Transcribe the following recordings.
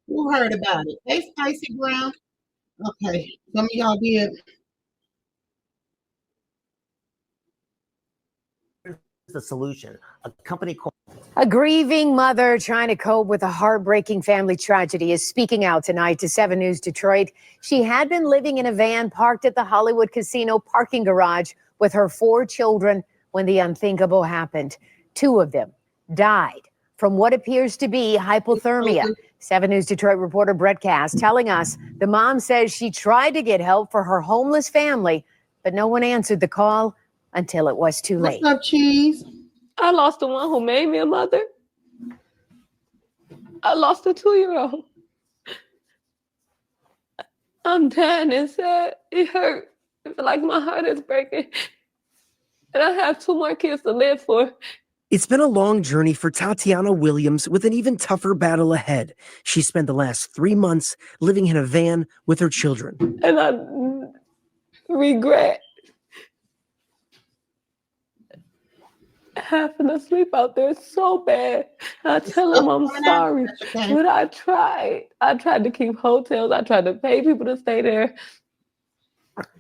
Who heard about it? Hey, Spicy Brown. Okay, some of y'all did. The solution, a company called. A grieving mother trying to cope with a heartbreaking family tragedy is speaking out tonight to 7 News Detroit. She had been living in a van parked at the Hollywood Casino parking garage with her 4 children when the unthinkable happened. 2 of them died from what appears to be hypothermia. 7 News Detroit reporter Brett Cass telling us the mom says she tried to get help for her homeless family, but no one answered the call until it was too late. What's up, Cheese? I lost the one who made me a mother. I lost a 2-year-old. I'm dying inside. It hurt. I feel like my heart is breaking. And I have 2 more kids to live for. It's been a long journey for Tatiana Williams with an even tougher battle ahead. She spent the last 3 months living in a van with her children. And I regret having to sleep out there so bad. I tell them I'm sorry, but I tried. I tried to keep hotels. I tried to pay people to stay there.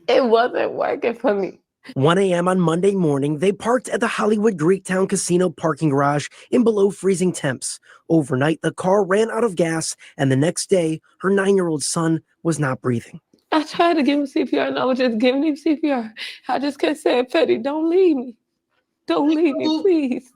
It wasn't working for me. 1 a.m. on Monday morning, they parked at the Hollywood Greektown Casino parking garage in below freezing temps. Overnight, the car ran out of gas, and the next day, her 9-year-old son was not breathing. I tried to give him CPR, and I was just giving him CPR. I just kept saying, Petty, don't leave me. Don't leave me, please.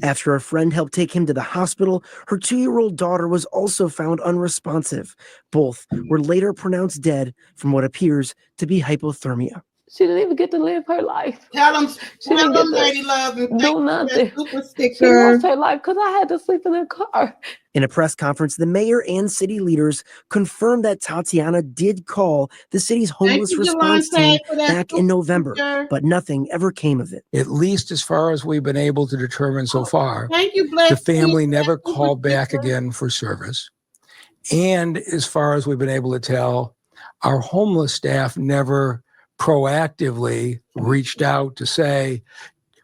After a friend helped take him to the hospital, her 2-year-old daughter was also found unresponsive. Both were later pronounced dead from what appears to be hypothermia. She didn't even get to live her life. Tell them, She didn't get to Lady Love, and do nothing. Super She sticker. lost her life because I had to sleep in the car. In a press conference, the mayor and city leaders confirmed that Tatiana did call the city's homeless response team back in November, but nothing ever came of it. At least as far as we've been able to determine so far, Thank you, the family never called back again for service. And as far as we've been able to tell, our homeless staff never proactively reached out to say,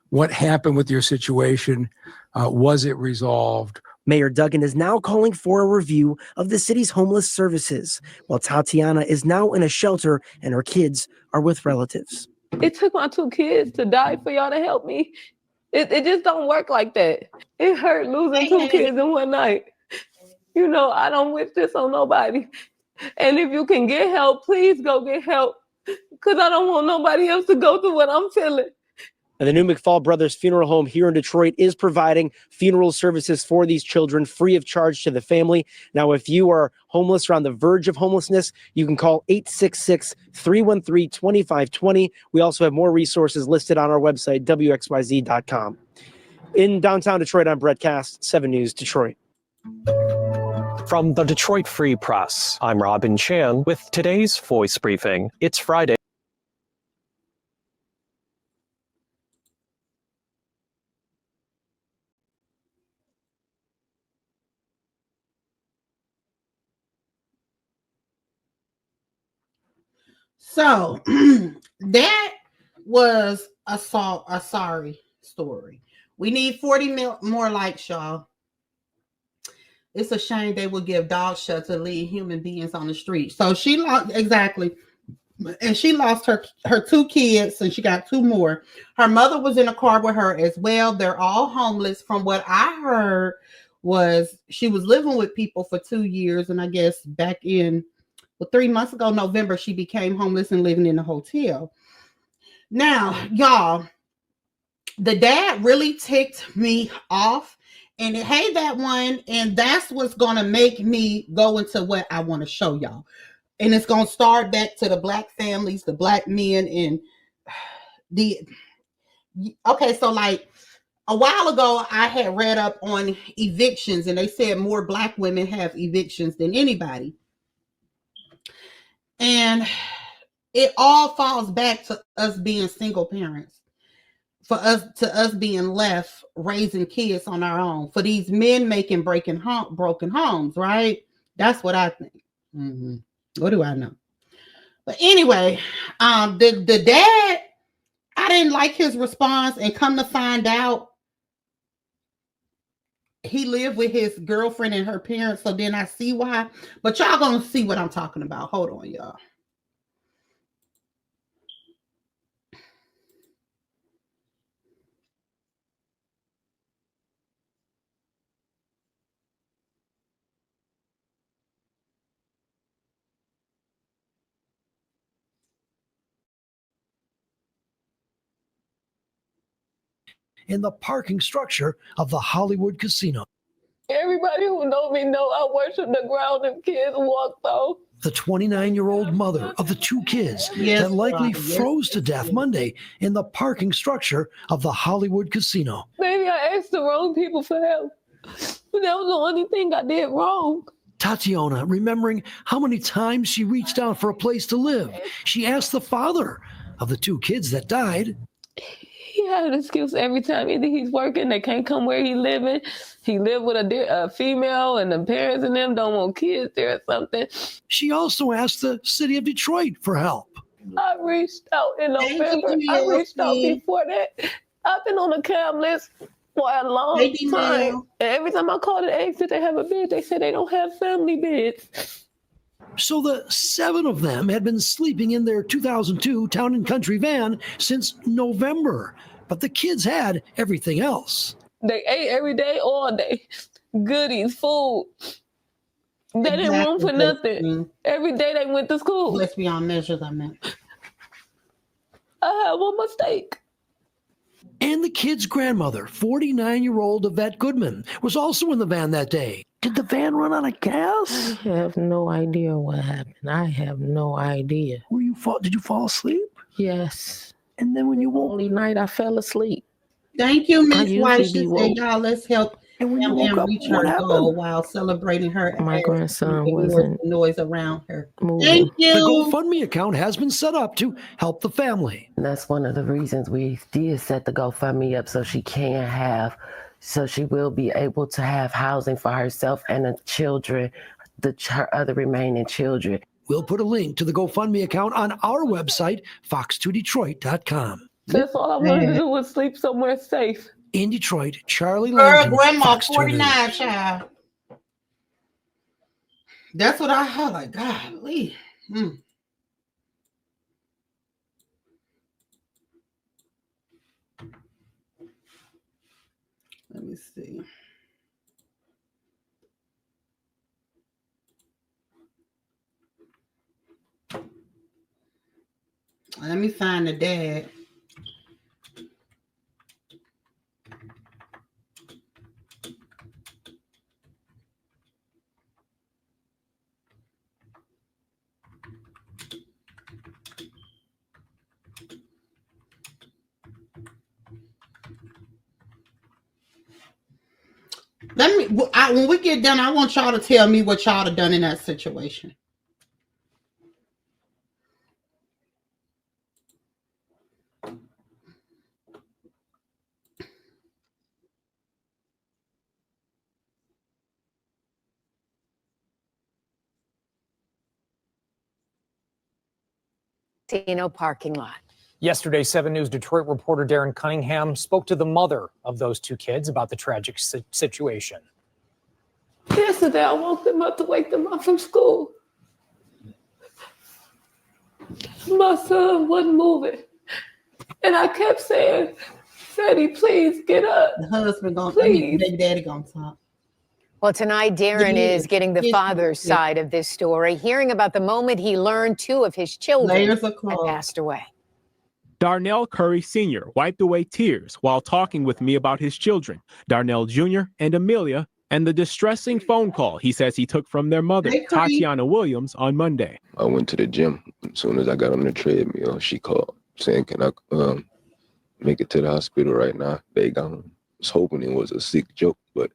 what happened with your situation? Was it resolved? Mayor Duggan is now calling for a review of the city's homeless services, while Tatiana is now in a shelter and her kids are with relatives. It took my 2 kids to die for y'all to help me. It just don't work like that. It hurt losing 2 kids in one night. You know, I don't wish this on nobody. And if you can get help, please go get help. Because I don't want nobody else to go through what I'm feeling. And the new McFall Brothers Funeral Home here in Detroit is providing funeral services for these children free of charge to the family. Now, if you are homeless or on the verge of homelessness, you can call 866-313-2520. We also have more resources listed on our website, wxyz.com. In downtown Detroit, I'm Brett Cass, 7 News Detroit. From the Detroit Free Press, I'm Robin Chan with today's Voice Briefing. It's Friday. So that was a sorry story. We need 40 more likes, y'all. It's a shame they would give dog shelter to leave human beings on the street. So she lost, exactly. And she lost her 2 kids, and she got 2 more. Her mother was in a car with her as well. They're all homeless. From what I heard was she was living with people for 2 years, and I guess back in 3 months ago, November, she became homeless and living in a hotel. Now, y'all, the dad really ticked me off. And hey, that one, and that's what's going to make me go into what I want to show y'all. And it's going to start back to the Black families, the Black men, and okay, so like a while ago, I had read up on evictions, and they said more Black women have evictions than anybody. And it all falls back to us being single parents. For us being left raising kids on our own, for these men making broken homes, right? That's what I think. What do I know? But anyway, the dad, I didn't like his response, and come to find out, he lived with his girlfriend and her parents, so then I see why. But y'all gonna see what I'm talking about. Hold on, y'all. in the parking structure of the Hollywood Casino. Everybody who know me know I worship the ground them kids walk though. The 29-year-old mother of the two kids Yes, that likely Father. froze to death Monday in the parking structure of the Hollywood Casino. Maybe I asked the wrong people for help. But that was the only thing I did wrong. Tatiana, remembering how many times she reached out for a place to live, she asked the father of the two kids that died. He had an excuse every time. Either he's working, they can't come where he living. He lived with a female, and the parents and them don't want kids there or something. She also asked the city of Detroit for help. I reached out in November. I reached out before that. I've been on the CAM list for a long time. And every time I called and asked if they have a bed, they said they don't have family beds. So the 7 of them had been sleeping in their 2002 Town and Country van since November, but the kids had everything else. They ate every day, all day. Goodies, food. They didn't room for nothing. Every day they went to school. Let's be on measures, I meant. I had one mistake. And the kid's grandmother, 49-year-old Yvette Goodman, was also in the van that day. Did the van run out of gas? I have no idea what happened. I have no idea. Did you fall asleep? Yes. And then when you woke, only night I fell asleep. Thank you, Miss White. She said, y'all, let's help and when you woke up, reach what her happened? goal while celebrating her. My grandson wasn't noise around her. moving. Thank you. The GoFundMe account has been set up to help the family. That's one of the reasons we did set the GoFundMe up, so she will be able to have housing for herself and the children, her other remaining children. We'll put a link to the GoFundMe account on our website, fox2detroit.com. That's all I wanted to do was sleep somewhere safe. In Detroit, Charlie Girl, Langton, grandma, Fox 2 49, News. child. That's what I had. Like, golly. Let me see. Let me find the dad. When we get done, I want y'all to tell me what y'all have done in that situation. Casino parking lot. Yesterday, 7 News Detroit reporter Darren Cunningham spoke to the mother of those two kids about the tragic situation. Yesterday, I woke them up to wake them up from school. My son wasn't moving. And I kept saying, Freddie, please get up. The husband gonna, baby daddy gonna talk. Well, tonight, Darren is getting the father's side of this story, hearing about the moment he learned 2 of his children had passed away. Darnell Curry Sr. wiped away tears while talking with me about his children, Darnell Jr. and Amelia, and the distressing phone call he says he took from their mother, Tatiana Williams, on Monday. I went to the gym. As soon as I got on the treadmill, she called saying, can I make it to the hospital right now? They gone. I was hoping it was a sick joke, but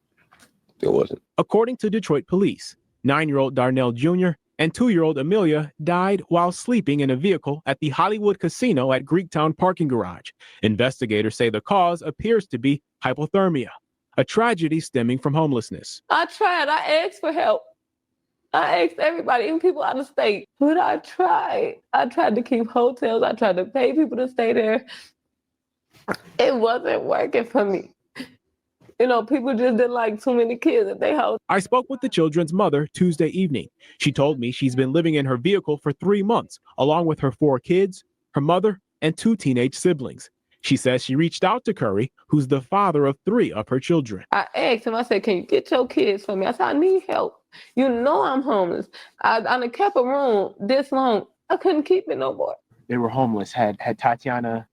it wasn't. According to Detroit police, 9-year-old Darnell Jr. and 2-year-old Amelia died while sleeping in a vehicle at the Hollywood Casino at Greektown parking garage. Investigators say the cause appears to be hypothermia, a tragedy stemming from homelessness. I tried. I asked for help. I asked everybody, even people out of state. But I tried. I tried to keep hotels. I tried to pay people to stay there. It wasn't working for me. You know, people just didn't like too many kids at their house. I spoke with the children's mother Tuesday evening. She told me she's been living in her vehicle for 3 months, along with her 4 kids, her mother, and 2 teenage siblings. She says she reached out to Curry, who's the father of 3 of her children. I asked him, I said, can you get your kids for me? I said, I need help. You know I'm homeless. I done kept a room this long. I couldn't keep it no more. They were homeless. Had Tatiana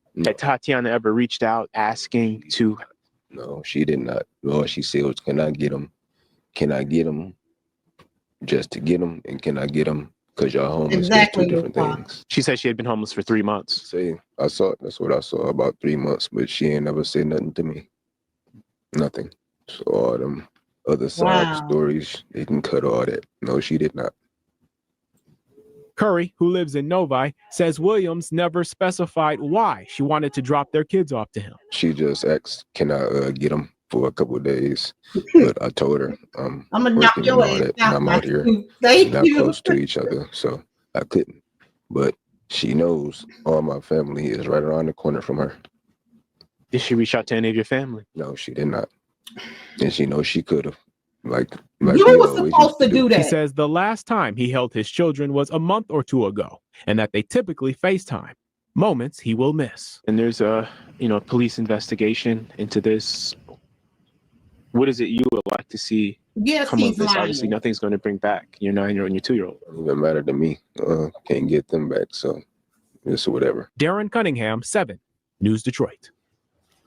ever reached out asking to? No, she did not. All she said was, can I get them? Can I get them just to get them? And can I get them because y'all homeless? Exactly. 2 different things. She said she had been homeless for 3 months. That's what I saw, about 3 months, but she ain't never said nothing to me. Nothing. So all them other side stories, they can cut all that. No, she did not. Curry, who lives in Novi, says Williams never specified why she wanted to drop their kids off to him. She just asked, can I get them for a couple of days? But I told her I'm gonna knock working your and all ass that, out. and I'm out here not close to each other, so I couldn't. But she knows all my family is right around the corner from her. Did she reach out to any of your family? No, she did not. And she knows she could have. Like you were supposed to do that. He says the last time he held his children was a month or 2 ago, and that they typically FaceTime, moments he will miss. And there's a police investigation into this. What is it you would like to see come of this? Obviously, nothing's going to bring back your 9-year-old and your 2-year-old. It doesn't matter to me. Can't get them back, so it's whatever. Darren Cunningham, 7 News Detroit.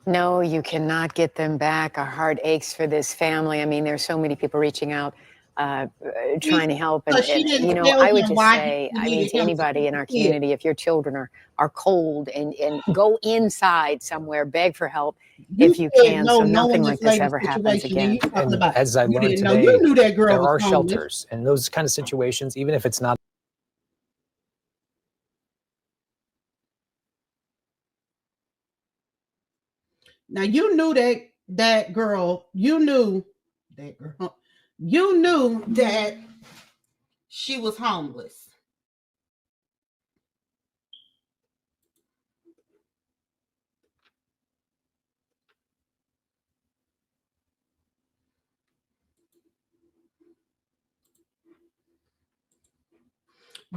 No, you cannot get them back. Our heart aches for this family. I mean, there's so many people reaching out, trying to help. And I would just say, to anybody in our community, if your children are cold and go inside somewhere, beg for help if you can, so nothing like this ever happens again. And as I learned today, there are shelters and those kind of situations, even if it's not. Now you knew that girl. You knew that she was homeless.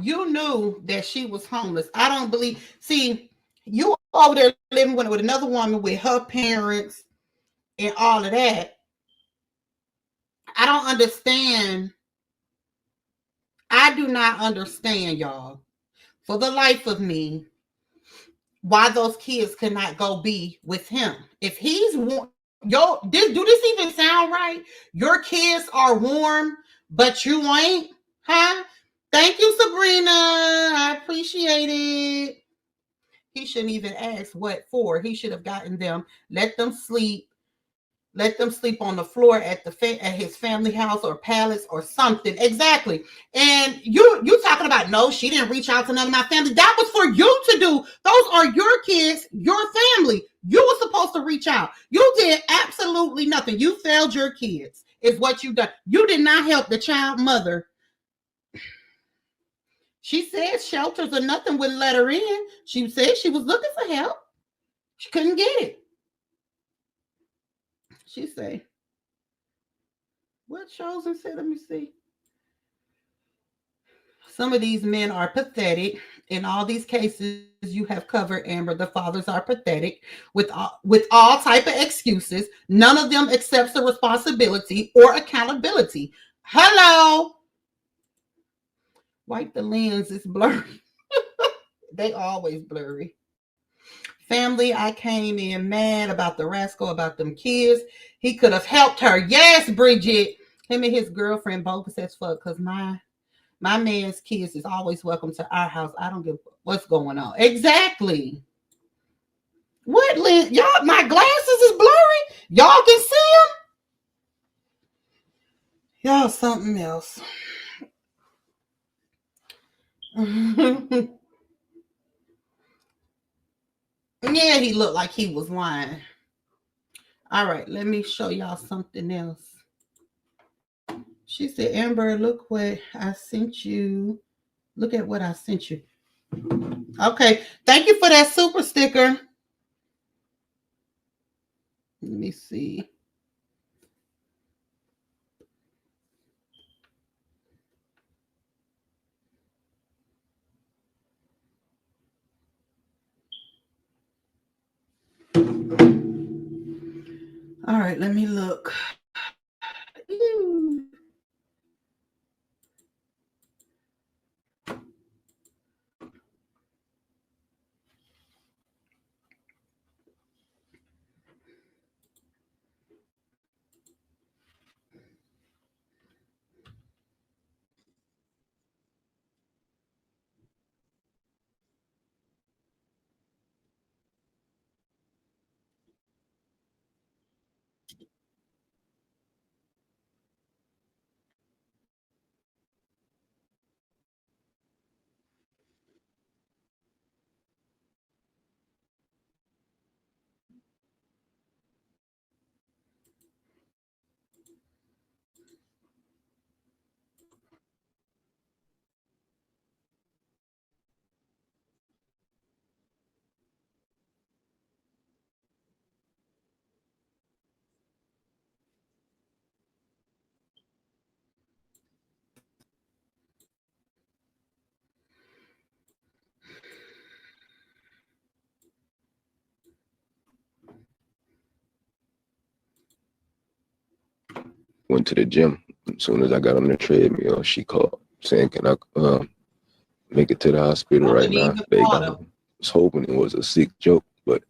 You knew that she was homeless. I don't believe. See, you over there living with another woman with her parents and all of that. I don't understand. I do not understand, y'all, for the life of me, why those kids cannot go be with him. If he's do this even sound right? Your kids are warm, but you ain't, huh? Thank you, Sabrina. I appreciate it. He shouldn't even ask what for. He should have gotten them, let them sleep on the floor at his family house or palace or something. Exactly. And you talking about, no, she didn't reach out to none of my family. That was for you to do. Those are your kids, your family. You were supposed to reach out. You did absolutely nothing. You failed your kids, is what you done. You did not help the child mother. She said shelters or nothing wouldn't let her in. She said she was looking for help. She couldn't get it. She said, what Chosen said? Let me see. Some of these men are pathetic. In all these cases you have covered, Amber, the fathers are pathetic with all type of excuses. None of them accepts the responsibility or accountability. Hello. Wipe the lens, it's blurry. They always blurry. Family, I came in mad about the rascal, about them kids. He could have helped her. Yes, Bridget. Him and his girlfriend bogus as fuck, because my man's kids is always welcome to our house. I don't give what's going on. Exactly. What lens? Y'all, my glasses is blurry. Y'all can see them? Y'all something else. Yeah, he looked like he was lying. All right, let me show y'all something else. She said, Amber, look what I sent you. Look at what I sent you. Okay, thank you for that super sticker. Let me see. All right, let me look. Ew. Went to the gym. As soon as I got on the treadmill, she called saying, "Can I make it to the hospital right now?" They gone. Was hoping it was a sick joke, but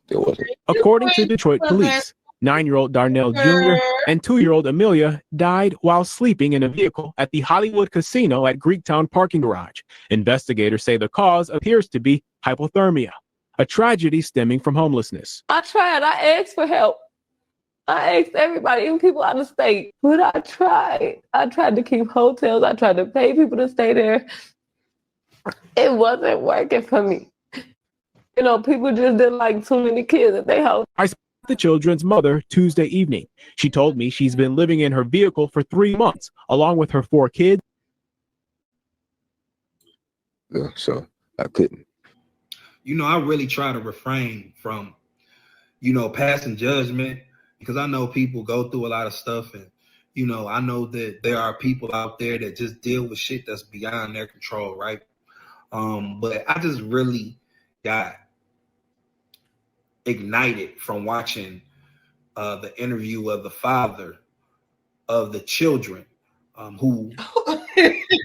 it wasn't. According to Detroit police, 9-year-old Darnell Jr. and 2-year-old Amelia died while sleeping in a vehicle at the Hollywood Casino at Greektown parking garage. Investigators say the cause appears to be hypothermia, a tragedy stemming from homelessness. I tried. I asked for help. I asked everybody, even people out of state, but I tried. I tried to keep hotels. I tried to pay people to stay there. It wasn't working for me. You know, people just didn't like too many kids at their house. I spoke to the children's mother Tuesday evening. She told me she's been living in her vehicle for 3 months, along with her 4 kids. Yeah, so I couldn't. You know, I really try to refrain from, passing judgment, because I know people go through a lot of stuff, and, I know that there are people out there that just deal with shit that's beyond their control, right? But I just really got ignited from watching the interview of the father of the children who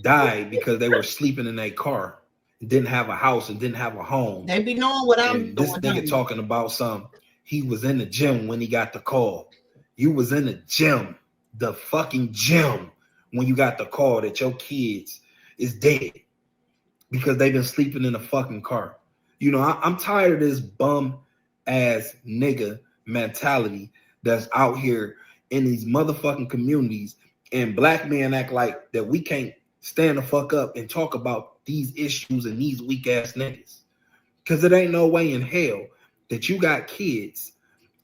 died because they were sleeping in a car, didn't have a house and didn't have a home. They be knowing what I'm doing. This nigga talking about he was in the gym when he got the call. You was in the gym, the fucking gym, when you got the call that your kids is dead because they've been sleeping in a fucking car. I'm tired of this bum ass nigga mentality that's out here in these motherfucking communities, and black men act like that we can't stand the fuck up and talk about these issues and these weak ass niggas. Because it ain't no way in hell that you got kids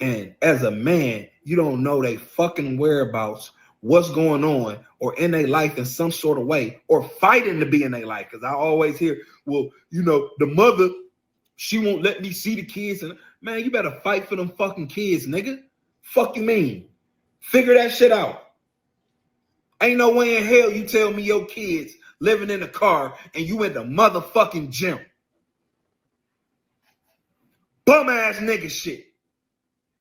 and as a man, you don't know they fucking whereabouts, what's going on, or in their life in some sort of way, or fighting to be in their life. Because I always hear, well, the mother, she won't let me see the kids. And man, you better fight for them fucking kids, nigga. Fuck you mean? Figure that shit out. Ain't no way in hell you tell me your kids living in a car and you in the motherfucking gym. Bum ass nigga shit.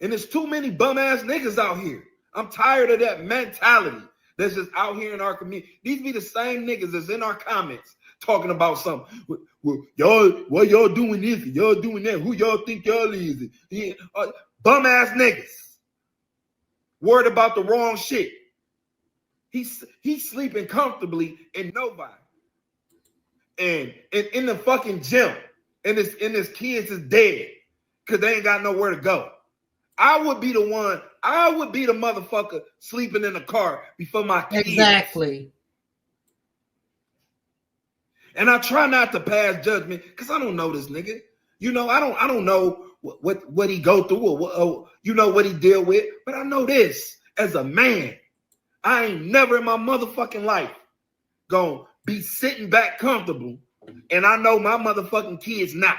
And there's too many bum ass niggas out here. I'm tired of that mentality that's just out here in our community. These be the same niggas that's in our comments talking about something. Well, y'all, why y'all doing this? Y'all doing that? Who y'all think y'all is? Yeah, bum ass niggas. Worried about the wrong shit. He's sleeping comfortably in nobody. And in the fucking gym. And his kids is dead. Because they ain't got nowhere to go. I would be the motherfucker sleeping in the car before my kids. Exactly. And I try not to pass judgment because I don't know this nigga. I don't know what he go through or what he deal with. But I know this, as a man, I ain't never in my motherfucking life gonna be sitting back comfortable, and I know my motherfucking kids not.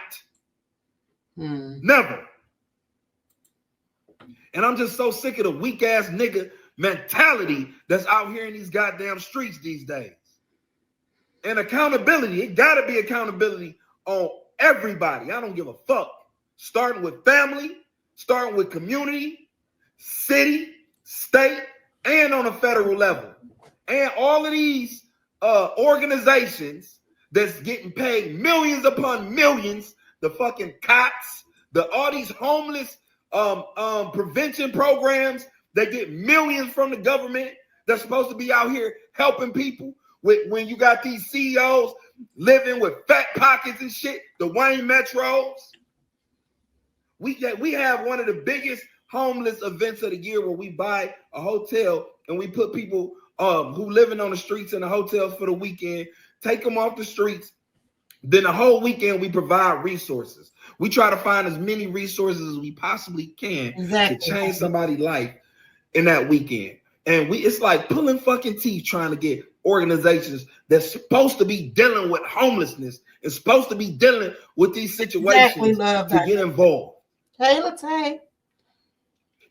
Never. And I'm just so sick of the weak ass nigga mentality that's out here in these goddamn streets these days. And accountability, it gotta be accountability on everybody. I don't give a fuck. Starting with family, starting with community, city, state, and on a federal level. And all of these organizations that's getting paid millions upon millions, the fucking cops, all these homeless prevention programs, they get millions from the government. They're supposed to be out here helping people. When you got these CEOs living with fat pockets and shit, the Wayne Metros. We have one of the biggest homeless events of the year where we buy a hotel and we put people who living on the streets in the hotels for the weekend, take them off the streets. Then the whole weekend we provide resources. We try to find as many resources as we possibly can to change somebody's life in that weekend. And it's like pulling fucking teeth trying to get organizations that's supposed to be dealing with homelessness and supposed to be dealing with these situations to get involved. Hey, let's say.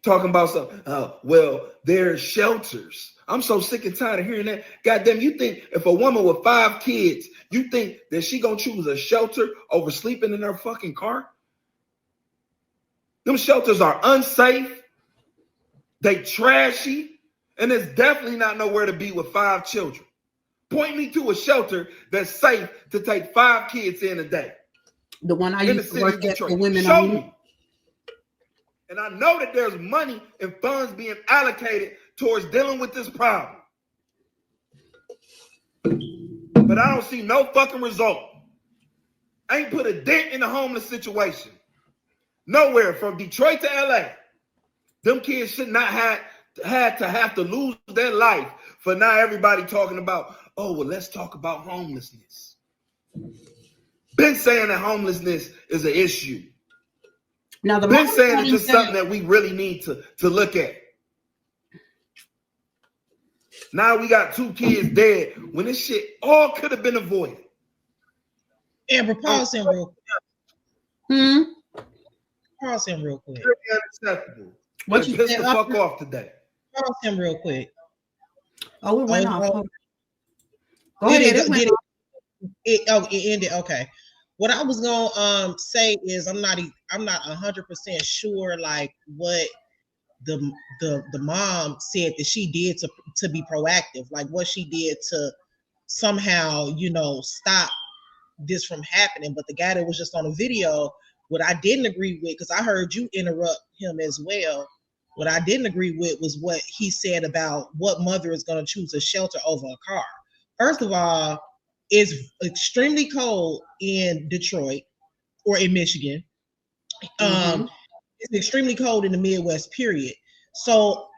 Talking about something. Well, there's shelters. I'm so sick and tired of hearing that. Goddamn, you think if a woman with 5 kids, you think that she gonna choose a shelter over sleeping in her fucking car? Them shelters are unsafe. They trashy. And it's definitely not nowhere to be with 5 children. Point me to a shelter that's safe to take 5 kids in a day. The one I used to work at for women Show only. me. And I know that there's money and funds being allocated towards dealing with this problem. But I don't see no fucking result. I ain't put a dent in the homeless situation. Nowhere from Detroit to LA. Them kids should not have to lose their life for now everybody talking about, oh, well, let's talk about homelessness. Been saying that homelessness is an issue. Now Been saying it's just something that we really need to look at. Now we got 2 kids dead when this shit all could have been avoided. Amber, pause him real quick. Pause him real quick. Unacceptable. What you pissed said, the fuck off today. Pause him real quick. Oh, it went off. Go Did ahead. it ended. Okay. What I was gonna say is I'm not 100% sure like what the mom said that she did to be proactive, like what she did to somehow stop this from happening. But the guy that was just on the video, what I didn't agree with, because I heard you interrupt him as well. What I didn't agree with was what he said about what mother is going to choose a shelter over a car. First of all, it's extremely cold in Detroit or in Michigan. It's extremely cold in the Midwest, period. So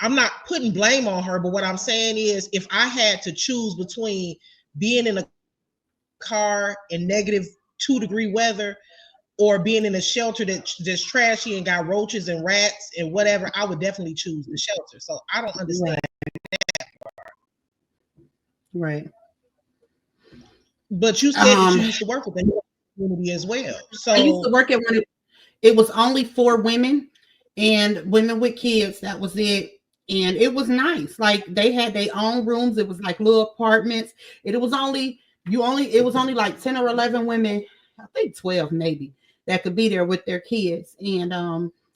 I'm not putting blame on her, but what I'm saying is if I had to choose between being in a car in -2-degree weather or being in a shelter that's trashy and got roaches and rats and whatever, I would definitely choose the shelter. So I don't understand that part. Right. But you said that you used to work with the community as well. So I used to work at one. It was only for women and women with kids. That was it. And it was nice. Like they had their own rooms. It was like little apartments. It was only like 10 or 11 women, I think 12 maybe, that could be there with their kids. And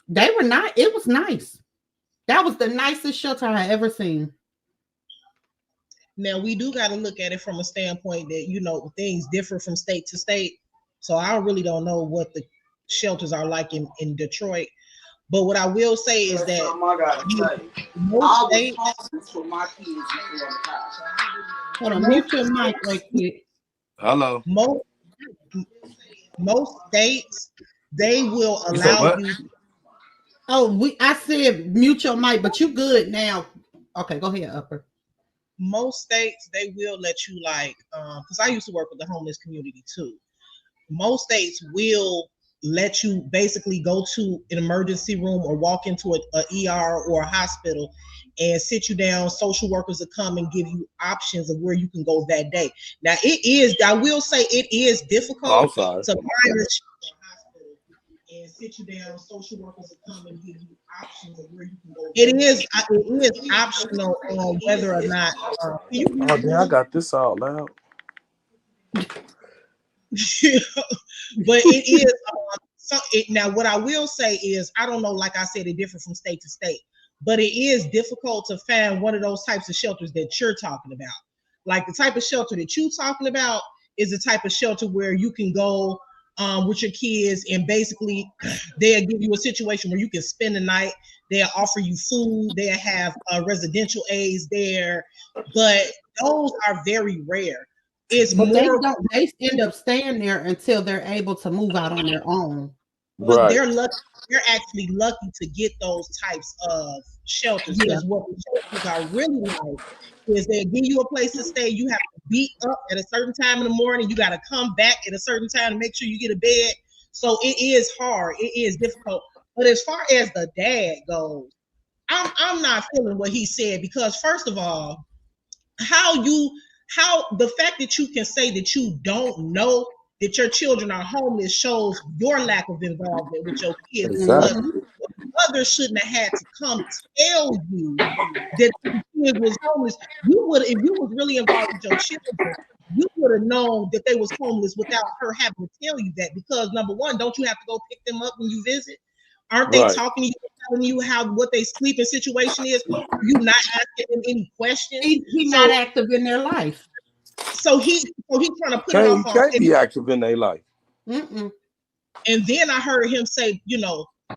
they were not, it was nice. That was the nicest shelter I ever seen. Now we do got to look at it from a standpoint that things differ from state to state. So I really don't know what the shelters are like in Detroit. But what I will say is that most states, hold on, mute your mic right quick. Hello. Most states, they will allow you. Oh, I said mute your mic, but you good now. Okay, go ahead, Upper. Most states, they will let you because I used to work with the homeless community too. Most states will let you basically go to an emergency room or walk into a ER or a hospital and sit you down. Social workers will come and give you options of where you can go that day. Now I will say it is difficult to find a hospital and sit you down. Social workers will come and give you options of where you can go. It is optional on whether or not. I got this out loud. But it is now what I will say is, I don't know, like I said, it differs from state to state, but it is difficult to find one of those types of shelters that you're talking about. Like the type of shelter that you're talking about is the type of shelter where you can go with your kids, and basically they'll give you a situation where you can spend the night. They'll offer you food. They'll have residential aids there, but those are very rare. It's but more. They end up staying there until they're able to move out on their own. But Right. they're lucky. They're actually lucky to get those types of shelters, because what the shelters are really like is they give you a place to stay. You have to be up at a certain time in the morning. You got to come back at a certain time to make sure you get a bed. So it is hard. It is difficult. But as far as the dad goes, I'm not feeling what he said, because first of all, how the fact that you can say that you don't know that your children are homeless shows your lack of involvement with your kids. Exactly. But others shouldn't have had to come tell you that the kid was homeless. You would, if you was really involved with your children, you would have known that they was homeless without her having to tell you that. Because number one, don't you have to go pick them up when you visit? Aren't they talking to you, telling you what their sleeping situation is? Are you not asking them any questions? He's not active in their life. So he's trying to put it off on. Can't be active in their life. Mm-mm. And then I heard him say,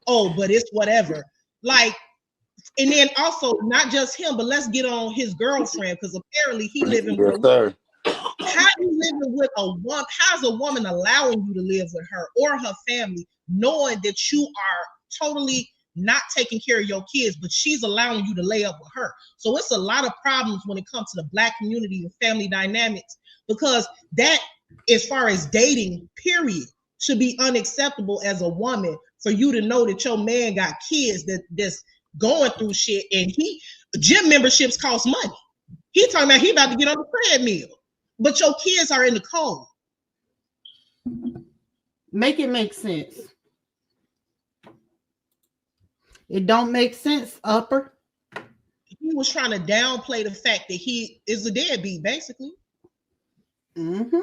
oh, but it's whatever. Like, and then also not just him, but let's get on his girlfriend, because apparently he living with. How you living with a woman? How's a woman allowing you to live with her or her family, knowing that you are totally not taking care of your kids, but she's allowing you to lay up with her? So it's a lot of problems when it comes to the Black community and family dynamics, because that, as far as dating, period, should be unacceptable as a woman, for you to know that your man got kids that's going through shit, and gym memberships cost money. He talking about he about to get on the treadmill, but your kids are in the cold. Make it make sense. It don't make sense, Upper. He was trying to downplay the fact that he is a deadbeat, basically. Mm-hmm.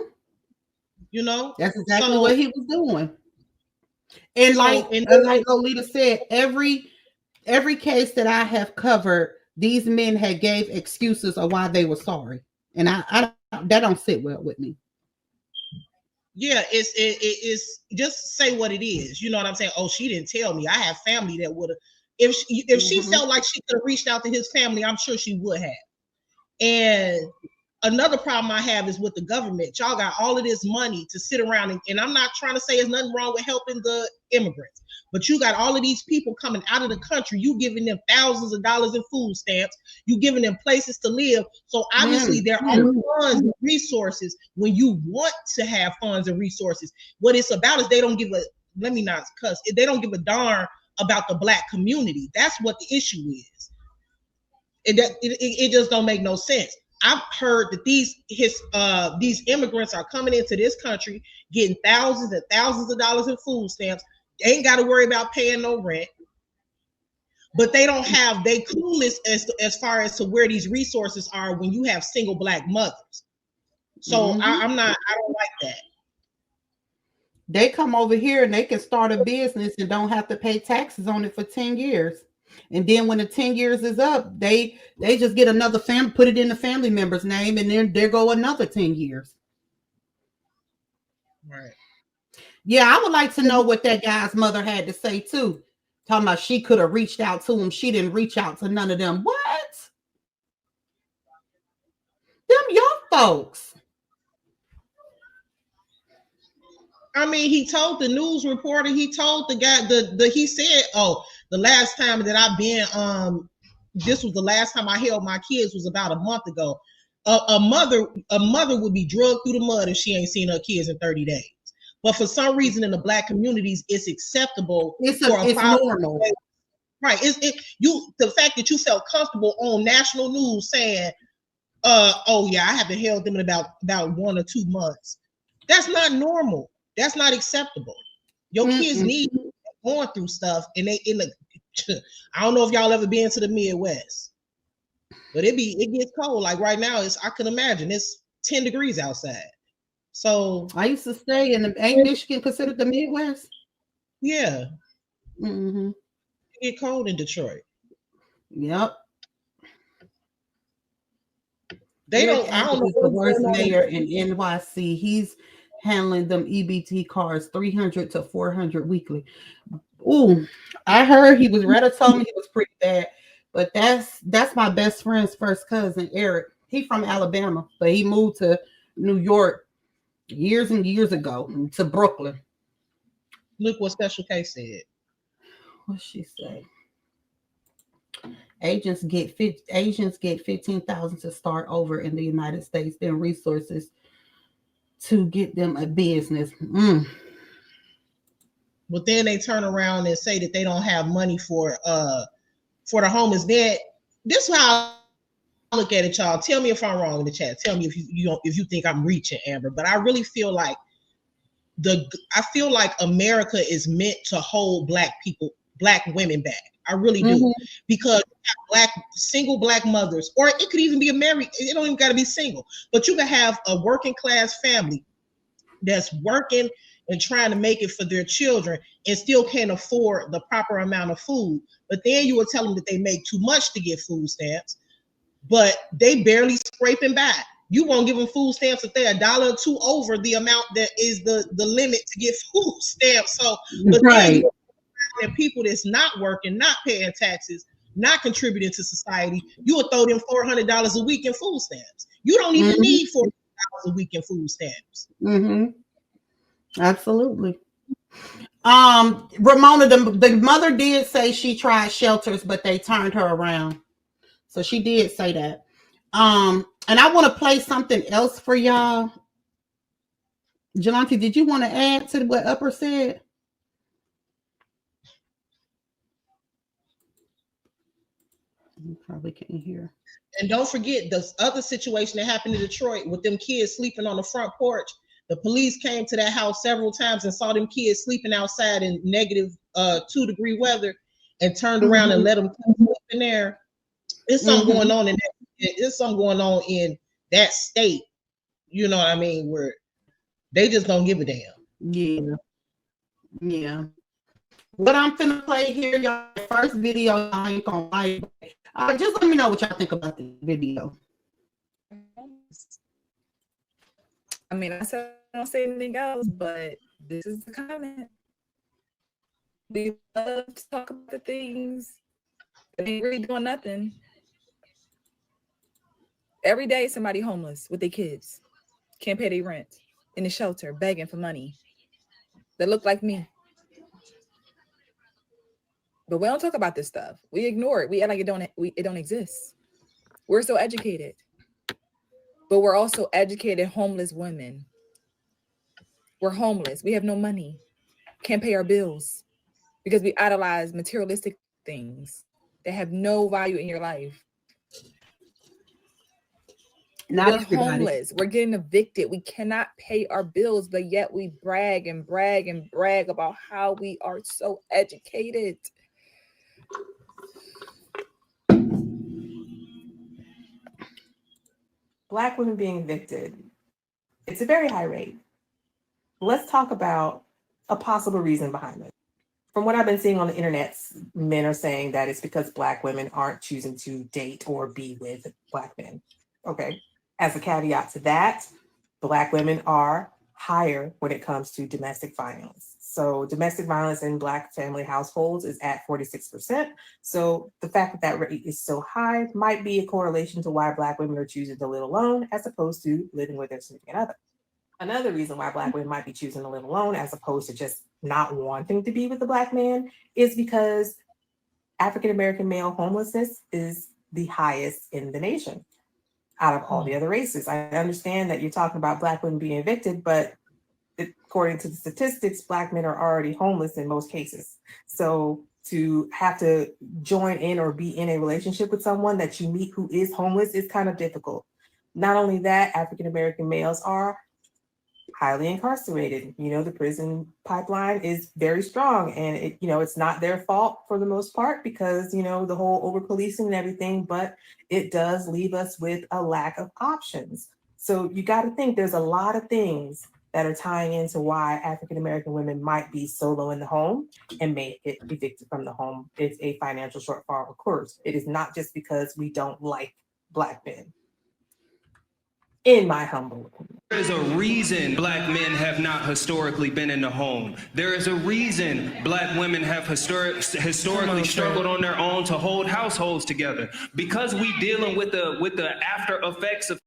That's exactly what he was doing. And like Lolita said, every case that I have covered, these men had gave excuses of why they were sorry, and I that don't sit well with me. Yeah, it's just say what it is. You know what I'm saying? Oh, she didn't tell me. I have family that would have. If she felt like she could have reached out to his family, I'm sure she would have. And another problem I have is with the government. Y'all got all of this money to sit around, and I'm not trying to say there's nothing wrong with helping the immigrants, but you got all of these people coming out of the country. You giving them thousands of dollars in food stamps. You giving them places to live. So obviously there are funds and resources when you want to have funds and resources. What it's about is they don't give a, let me not cuss, they don't give a darn about the Black community. That's what the issue is. It just don't make no sense. I've heard that these immigrants are coming into this country, getting thousands and thousands of dollars in food stamps. They ain't got to worry about paying no rent, but they clueless as far as to where these resources are when you have single Black mothers. So I don't like that. They come over here and they can start a business and don't have to pay taxes on it for 10 years. And then when the 10 years is up, they just get another family, put it in the family member's name, and then there go another 10 years. Right. Yeah, I would like to know what that guy's mother had to say too. Talking about she could have reached out to him. She didn't reach out to none of them. What? Them young folks. I mean, he told the news reporter, he told the guy, he said, oh, the last time that I've been, this was the last time I held my kids was about a month ago. A mother would be drugged through the mud if she ain't seen her kids in 30 days. But for some reason in the Black communities, it's acceptable. It's normal. Right. The fact that you felt comfortable on national news saying, oh yeah, I haven't held them in about 1 or 2 months. That's not normal. That's not acceptable. Your kids need going through stuff, and I don't know if y'all ever been to the Midwest, but it gets cold. Like right now, I can imagine it's 10 degrees outside. So I used to stay in ain't Michigan considered the Midwest? Yeah. Mm-hmm. It get cold in Detroit. Yep. They Eric don't. I don't Adams know is the what's worst going on. mayor in NYC. He's handling them EBT cars 300 to 400 weekly. Ooh, I heard he was Retta told me he was pretty bad, but that's my best friend's first cousin, Eric. He from Alabama, but he moved to New York years and years ago to Brooklyn. Look what Special K said. What she say? Agents get 15,000 to start over in the United States, then resources to get them a business. But then they turn around and say that they don't have money for the homeless. Then this is how I look at it, y'all. Tell me if I'm wrong in the chat. Tell me if you think I'm reaching, Amber. But I really feel like America is meant to hold black women back. I really do, because single black mothers, or it could even be a married. It don't even got to be single, but you can have a working class family that's working and trying to make it for their children and still can't afford the proper amount of food. But then you will tell them that they make too much to get food stamps, but they barely scraping by. You won't give them food stamps if they're $1 or $2 over the amount that is the limit to get food stamps. So, but then and people that's not working, not paying taxes, not contributing to society, you will throw them $400 a week in food stamps. You don't even need $400 a week in food stamps. Absolutely. Ramona, the mother did say she tried shelters, but they turned her around. So she did say that. And I want to play something else for y'all. Jelante, did you want to add to what Upper said? You probably can't hear. And don't forget the other situation that happened in Detroit with them kids sleeping on the front porch. The police came to that house several times and saw them kids sleeping outside in negative 2-degree weather and turned around and let them sleep in there. There's something going on in that. There's something going on in that state. You know what I mean? Where they just don't give a damn. Yeah. What I'm finna play here, y'all. First video, I ain't gonna lie. Just let me know what y'all think about the video. I mean, I said I don't say anything else, but this is the comment. We love to talk about the things that ain't really doing nothing. Every day, somebody homeless with their kids, can't pay their rent, in the shelter, begging for money. That look like me. But we don't talk about this stuff. We ignore it. We act like it don't exist. We're so educated, but we're also educated homeless women. We're homeless. We have no money, can't pay our bills because we idolize materialistic things that have no value in your life. We're homeless. We're getting evicted. We cannot pay our bills, but yet we brag and brag and brag about how we are so educated. Black women being evicted, it's a very high rate. Let's talk about a possible reason behind it. From what I've been seeing on the internet, men are saying that it's because Black women aren't choosing to date or be with Black men. Okay. As a caveat to that, Black women are higher when it comes to domestic violence. So domestic violence in Black family households is at 46%. So the fact that that rate is so high might be a correlation to why Black women are choosing to live alone as opposed to living with their significant other. Another reason why Black women might be choosing to live alone as opposed to just not wanting to be with a Black man is because African-American male homelessness is the highest in the nation out of all the other races. I understand that you're talking about Black women being evicted, but according to the statistics, Black men are already homeless in most cases. So to have to join in or be in a relationship with someone that you meet who is homeless is kind of difficult. Not only that, African-American males are highly incarcerated. You know, the prison pipeline is very strong, and it's not their fault for the most part because, the whole over-policing and everything, but it does leave us with a lack of options. So you got to think there's a lot of things that are tying into why African American women might be solo in the home and may get evicted from the home. It's a financial shortfall, of course. It is not just because we don't like Black men, in my humble opinion. There is a reason Black men have not historically been in the home. There is a reason Black women have historically struggled on their own to hold households together, because we dealing with the after effects of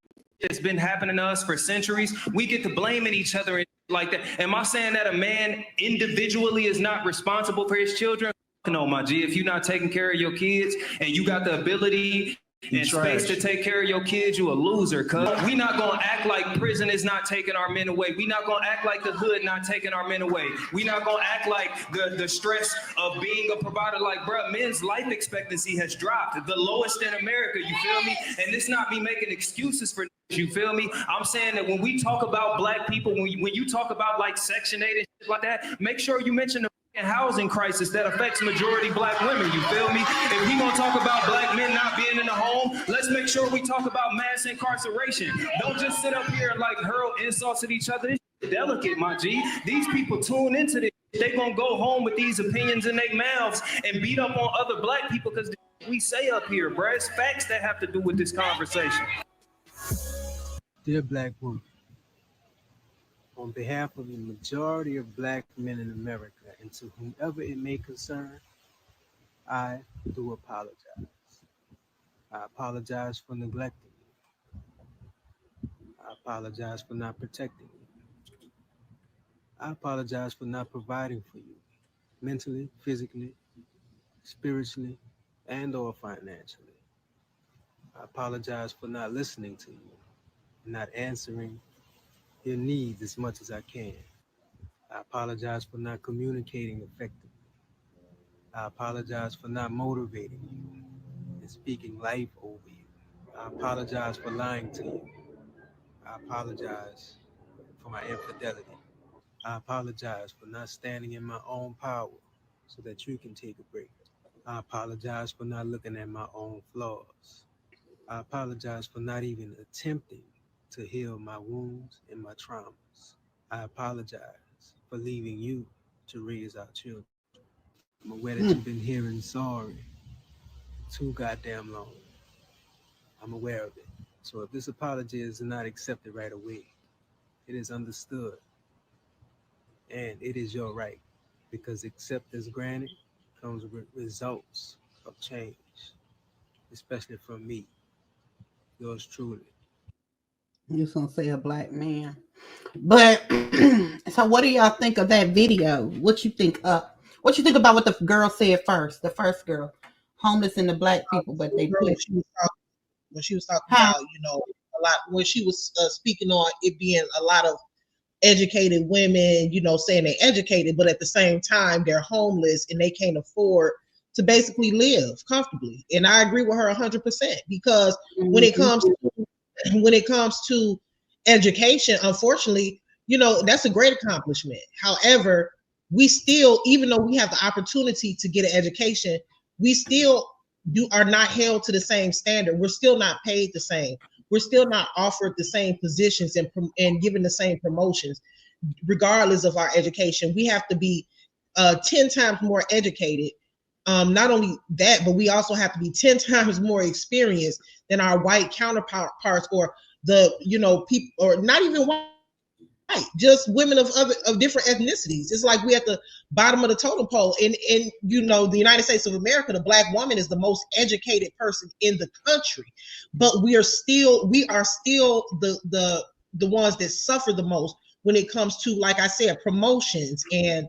that's been happening to us for centuries. We get to blaming each other like that. Am I saying that a man individually is not responsible for his children? No, my G. If you're not taking care of your kids and you got the ability and space to take care of your kids, you a loser, cuz. We not gonna act like prison is not taking our men away. We not gonna act like the hood not taking our men away. We not gonna act like the stress of being a provider, like, bruh, men's life expectancy has dropped, the lowest in America, you feel me? And it's not me making excuses for, you feel me? I'm saying that when we talk about Black people, when you talk about like Section 8 and shit like that, make sure you mention the housing crisis that affects majority Black women, you feel me? If we gonna talk about Black men not being in the home, let's make sure we talk about mass incarceration. Don't just sit up here and like hurl insults at each other. This is delicate, my G. These people tune into this. They gonna go home with these opinions in their mouths and beat up on other Black people because we say up here, bruh. It's facts that have to do with this conversation. Dear Black woman, on behalf of the majority of Black men in America and to whomever it may concern, I do apologize. I apologize for neglecting you. I apologize for not protecting you. I apologize for not providing for you, mentally, physically, spiritually, and or financially. I apologize for not listening to you, not answering your needs as much as I can. I apologize for not communicating effectively. I apologize for not motivating you and speaking life over you. I apologize for lying to you. I apologize for my infidelity. I apologize for not standing in my own power so that you can take a break. I apologize for not looking at my own flaws. I apologize for not even attempting to heal my wounds and my traumas. I apologize for leaving you to raise our children. I'm aware that you've been hearing sorry too goddamn long. I'm aware of it. So if this apology is not accepted right away, it is understood. And it is your right, because acceptance granted comes with results of change, especially from me, yours truly. You was gonna say a Black man, but so what do y'all think of that video? What you think? What you think about what the girl said first? The first girl, homeless and the Black people, but they put when she was talking about, you know, a lot when she was speaking on it being a lot of educated women, you know, saying they're educated, but at the same time they're homeless and they can't afford to basically live comfortably. And I agree with her 100%, because when it comes to education, unfortunately, you know, that's a great accomplishment. However, we still, even though we have the opportunity to get an education, we still are not held to the same standard. We're still not paid the same. We're still not offered the same positions and given the same promotions, regardless of our education. We have to be 10 times more educated. Not only that, but we also have to be 10 times more experienced than our white counterparts, or the, you know, people, or not even white, just women of different ethnicities. It's like we at the bottom of the totem pole. In you know, the United States of America, the Black woman is the most educated person in the country, but we are still the ones that suffer the most when it comes to, like I said, promotions and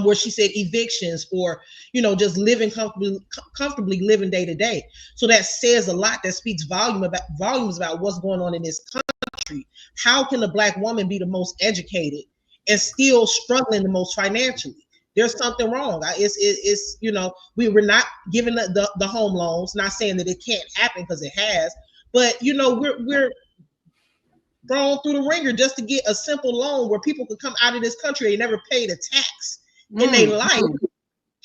where she said evictions, or, you know, just living comfortably living day to day. So that says a lot. That speaks volumes about what's going on in this country. How can a Black woman be the most educated and still struggling the most financially? There's something wrong. It's you know, we were not given the home loans. Not saying that it can't happen, because it has, but you know, we're thrown through the ringer just to get a simple loan where people can come out of this country. They never paid a tax in their life,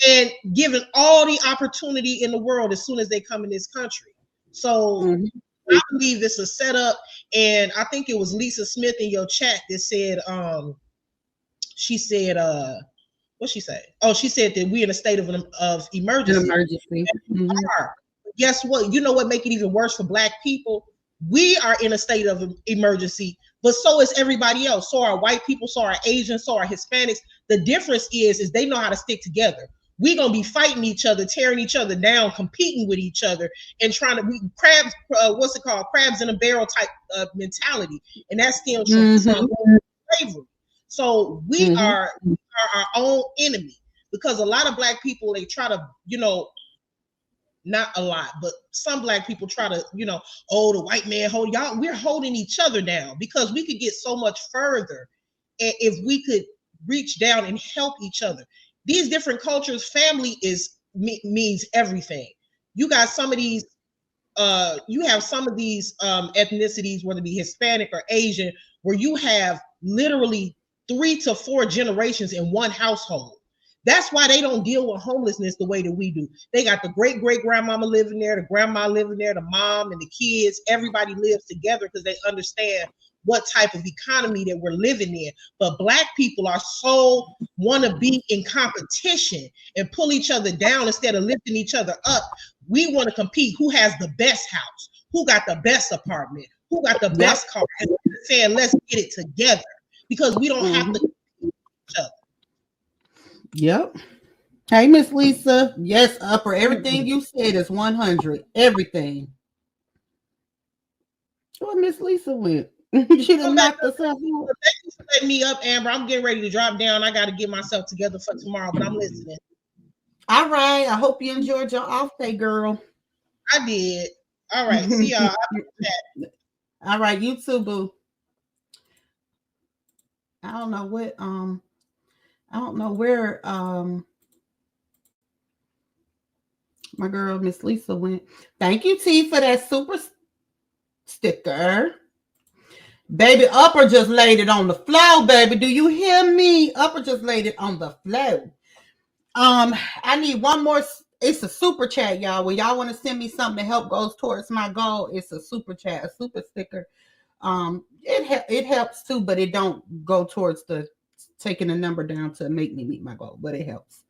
and given all the opportunity in the world as soon as they come in this country. So I believe it's a setup, and I think it was Lisa Smith in your chat that said, she said, what she say? Oh, she said that we're in a state of emergency. Guess what? You know what make it even worse for Black people? We are in a state of emergency, but so is everybody else. So are white people, so are Asians, so are Hispanics. The difference is they know how to stick together. We're gonna be fighting each other, tearing each other down, competing with each other, and trying to crabs. What's it called? Crabs in a barrel type mentality, and that stems from slavery. So we are our own enemy, because a lot of Black people, they try to, not a lot, but some Black people try to, oh, the white man hold y'all. We're holding each other down, because we could get so much further if we could reach down and help each other. These different cultures, family means everything. You got some of these, you have some of these ethnicities, whether it be Hispanic or Asian, where you have literally 3 to 4 generations in one household. That's why they don't deal with homelessness the way that we do. They got the great-great-grandmama living there, the grandma living there, the mom and the kids. Everybody lives together because they understand what type of economy that we're living in. But Black people are so want to be in competition and pull each other down instead of lifting each other up. We want to compete. Who has the best house? Who got the best apartment? Who got the best car? And we're saying, let's get it together, because we don't have to compete with each other. Yep. Hey, Miss Lisa. Yes, Upper. Everything you said is 100. Everything. Where Miss Lisa went? She done knocked herself out. Thank you for letting me up, Amber. I'm getting ready to drop down. I got to get myself together for tomorrow, but I'm listening. All right. I hope you enjoyed your off day, girl. I did. All right. See y'all. All right. You too, boo. I don't know what I don't know where my girl Miss Lisa went. Thank you, T, for that super sticker. Baby, Upper just laid it on the floor, baby. Do you hear me? Upper just laid it on the floor. I need one more. It's a super chat, y'all. When y'all want to send me something to help goes towards my goal, it's a super chat, a super sticker. It helps too, but it don't go towards the taking a number down to make me meet my goal, but it helps.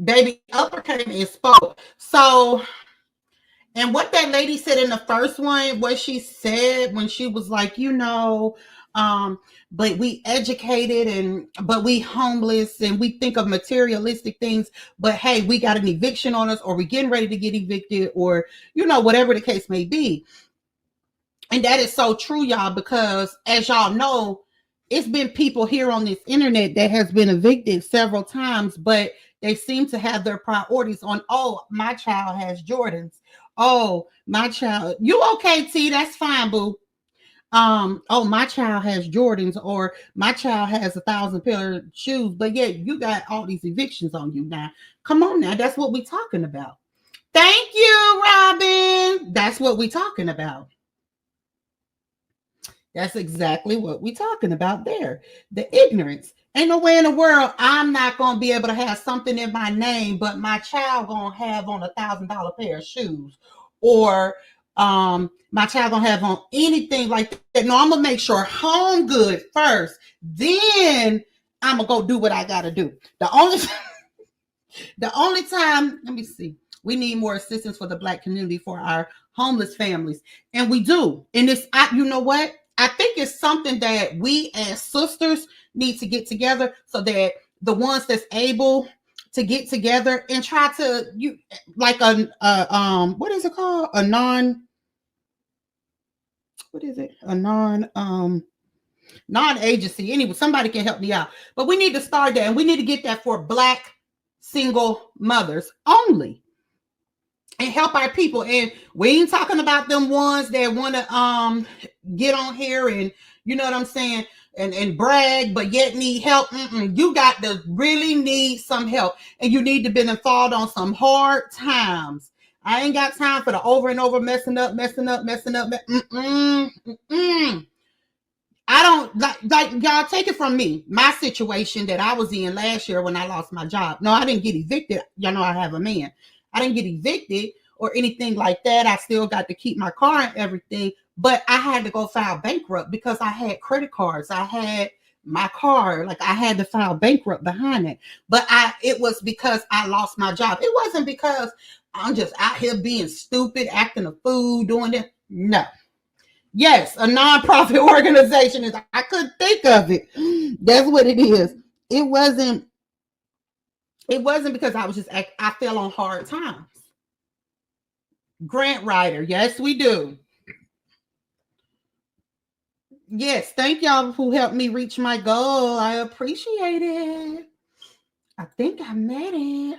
Baby, Upper came and spoke. So, and what that lady said in the first one, what she said when she was like, but we educated but we homeless and we think of materialistic things, but hey, we got an eviction on us, or we're getting ready to get evicted, or whatever the case may be. And that is so true, y'all, because as y'all know, it's been people here on this internet that has been evicted several times, but they seem to have their priorities on, oh, my child has Jordans. Oh, my child, you okay, T? That's fine, boo. Oh, my child has Jordans, or my child has 1,000 pair of shoes, but yet you got all these evictions on you now. Come on now, that's what we're talking about. Thank you, Robin. That's what we're talking about. That's exactly what we're talking about there. The ignorance. Ain't no way in the world I'm not going to be able to have something in my name, but my child going to have on $1,000 pair of shoes, or my child going to have on anything like that. No, I'm going to make sure home good first. Then I'm going to go do what I got to do. The only time, let me see. We need more assistance for the Black community for our homeless families. And we do. And you know what? I think it's something that we as sisters need to get together, so that the ones that's able to get together and try to what is it called? Non-agency. Anyway, somebody can help me out. But we need to start that, and we need to get that for Black single mothers only, and help our people. And we ain't talking about them ones that want to get on here and, you know what I'm saying, and brag, but yet need help. You got to really need some help, and you need to be involved on some hard times. I ain't got time for the over and over messing up. I don't like y'all. Take it from me. My situation that I was in last year when I lost my job. No, I didn't get evicted. Y'all know I have a man. I didn't get evicted or anything like that. I still got to keep my car and everything, but I had to go file bankrupt because I had credit cards. I had my car, like I had to file bankrupt behind it. But it was because I lost my job. It wasn't because I'm just out here being stupid, acting a fool, doing it. No. Yes, a nonprofit organization is. I couldn't think of it. That's what it is. It wasn't because I was just. I fell on hard times. Grant writer. Yes, we do. Yes, thank y'all who helped me reach my goal. I appreciate it. I think I made it.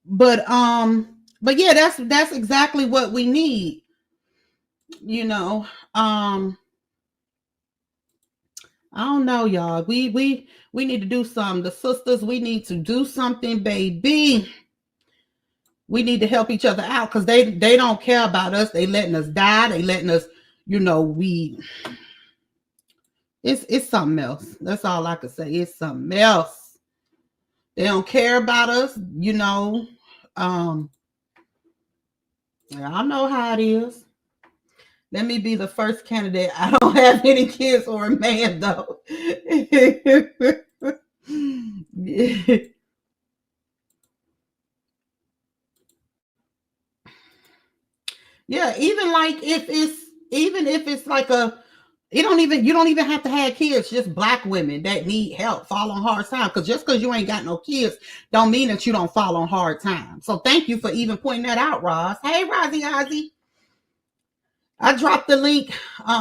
But yeah, that's exactly what we need. You know, I don't know, y'all. We need to do something. The sisters, we need to do something, baby. We need to help each other out because they don't care about us. They letting us die. They letting us, it's something else. That's all I could say. It's something else. They don't care about us, I know how it is. Let me be the first candidate. I don't have any kids or a man, though. Yeah, even if it's like you don't even have to have kids, just Black women that need help, fall on hard times. Because just because you ain't got no kids don't mean that you don't fall on hard times. So thank you for even pointing that out, Roz. Hey, Rozzy Ozzy. I dropped the link,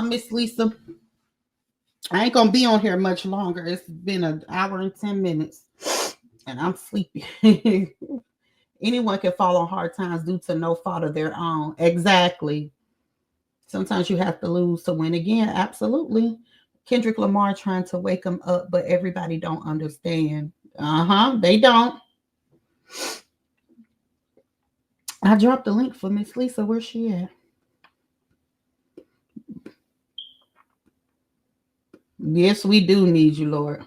Miss Lisa. I ain't gonna be on here much longer. It's been an hour and 10 minutes, and I'm sleepy. Anyone can fall on hard times due to no fault of their own. Exactly. Sometimes you have to lose to win again. Absolutely. Kendrick Lamar trying to wake them up, but everybody don't understand. They don't. I dropped the link for Miss Lisa. Where's she at? Yes, we do need you, Lord.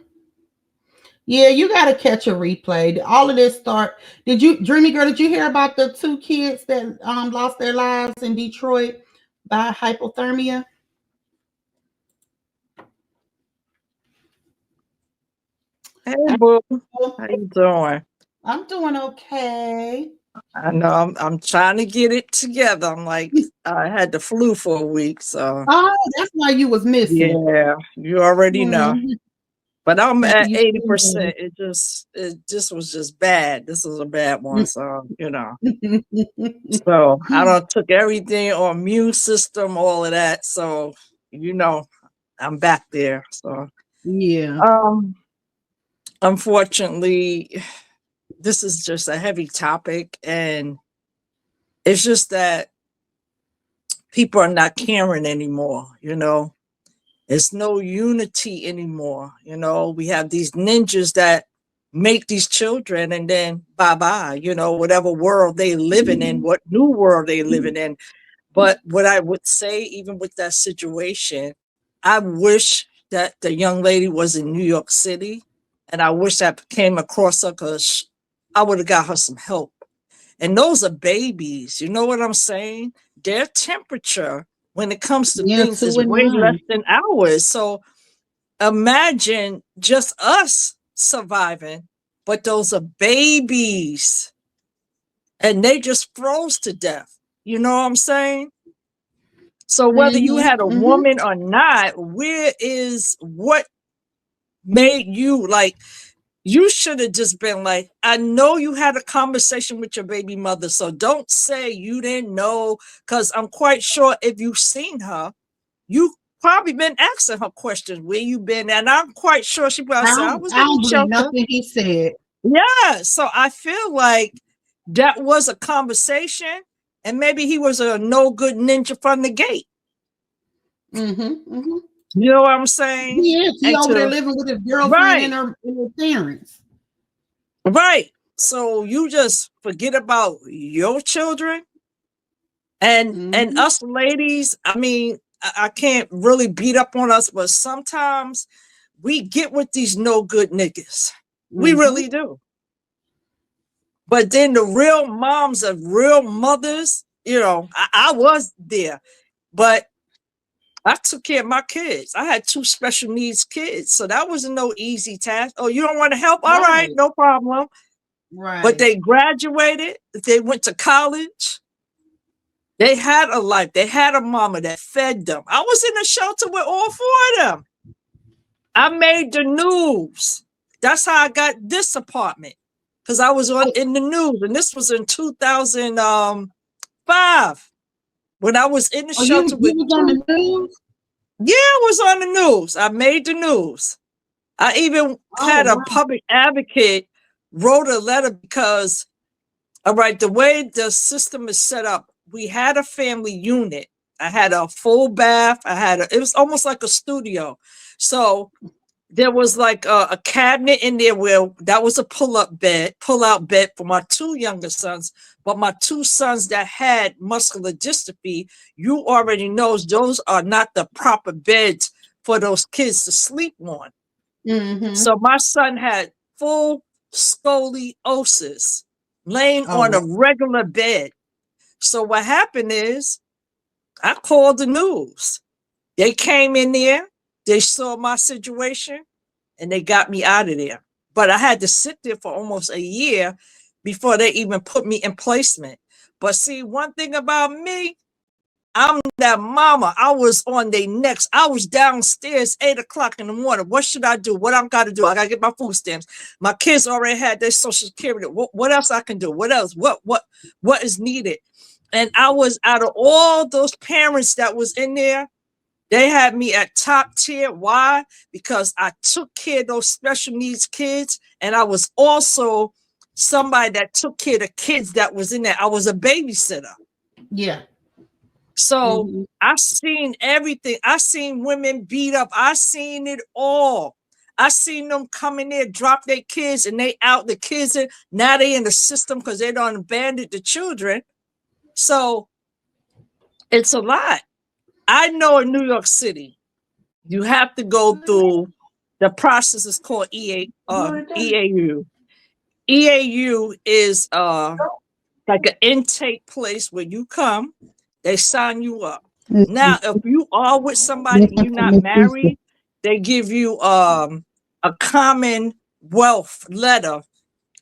Yeah, you got to catch a replay. All of this Dreamy Girl, did you hear about the 2 kids that lost their lives in Detroit by hypothermia? Hey, boo. How you doing? I'm doing okay. I know I'm trying to get it together. I'm like, I had the flu for a week, so. Oh, that's why you was missing. Yeah, you already know. But I'm at You 80%. It just was just bad. This was a bad one, so So I done took everything on immune system, all of that. So I'm back there. So yeah. Unfortunately, this is just a heavy topic, and it's just that people are not caring anymore. There's no unity anymore. We have these ninjas that make these children, and then bye-bye, whatever world they living in, what new world they living in. But what I would say, even with that situation, I wish that the young lady was in New York City, and I wish I came across her, because I would have got her some help. And those are babies, you know what I'm saying? Their temperature, when it comes to things, is way less than ours. So imagine just us surviving, but those are babies, and they just froze to death. You know what I'm saying? So whether you had a woman or not, what made you like? You should have just been like, I know you had a conversation with your baby mother, so don't say you didn't know, because I'm quite sure if you've seen her, you probably been asking her questions, where you been, and I'm quite sure she probably said, I was in the shelter. Nothing he said. Yeah, so I feel like that was a conversation, and maybe he was a no good ninja from the gate. You know what I'm saying? He is. He over there living with his girlfriend and her parents. Right. So you just forget about your children and us ladies. I mean, I can't really beat up on us, but sometimes we get with these no good niggas. We really do. But then the real moms of real mothers, you know, I was there, but I took care of my kids. I had 2 special needs kids, so that wasn't no easy task. Oh, you don't want to help? All right, no problem. Right. But they graduated. They went to college. They had a life. They had a mama that fed them. I was in a shelter with all 4 of them. I made the news. That's how I got this apartment, because I was in the news, and this was in 2005 when I was in the shelter with. You was on the news? Yeah, I was on the news. I made the news. I even had a public advocate wrote a letter because, all right, the way the system is set up, we had a family unit. I had a full bath. It was almost like a studio. So there was like a cabinet in there where that was a pull-out bed for my 2 younger sons. But my 2 sons that had muscular dystrophy, you already know those are not the proper beds for those kids to sleep on. Mm-hmm. So my son had full scoliosis, laying on a regular bed. So what happened is I called the news. They came in there, they saw my situation, and they got me out of there. But I had to sit there for almost a year before they even put me in placement. But see, one thing about me, I'm that mama. I was on their necks. I was downstairs 8 o'clock in the morning. What should I do? What I got to do? I got to get my food stamps. My kids already had their Social Security. What else I can do? What else? What is needed? And I was, out of all those parents that was in there, they had me at top tier. Why? Because I took care of those special needs kids. And I was also somebody that took care of the kids that was in there. I was a babysitter. Yeah. So I seen everything. I seen women beat up. I seen it all. I seen them come in there, drop their kids, and they out the kids. Now they in the system because they don't abandon the children. So it's a lot. I know in New York City, you have to go through the process is called EAU. EAU is like an intake place where you come, they sign you up. Now, if you are with somebody and you're not married, they give you a commonwealth letter.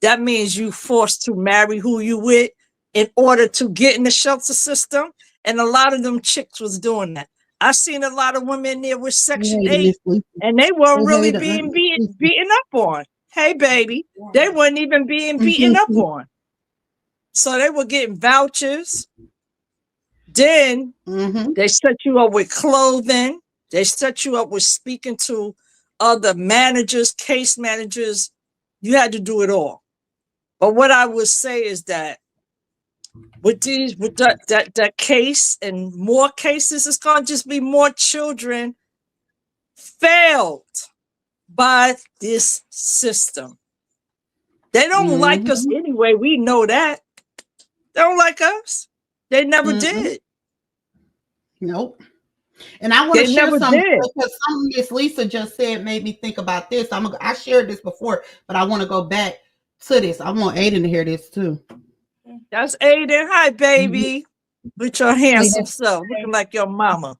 That means you forced to marry who you with in order to get in the shelter system. And a lot of them chicks was doing that. I seen a lot of women there with Section 8, and they weren't really being beaten up on. Hey, baby, they weren't even being beaten up on. So they were getting vouchers. Then they set you up with clothing. They set you up with speaking to other managers, case managers. You had to do it all. But what I would say is that with that case and more cases, it's going to just be more children failed by this system. They don't like us anyway. We know that. They don't like us. They never did. Nope. And I want to They share never something did. because something Miss Lisa just said made me think about this. I shared this before, but I want to go back to this. I want Aiden to hear this too. That's Aiden. Hi, baby. With your handsome self, looking like your mama.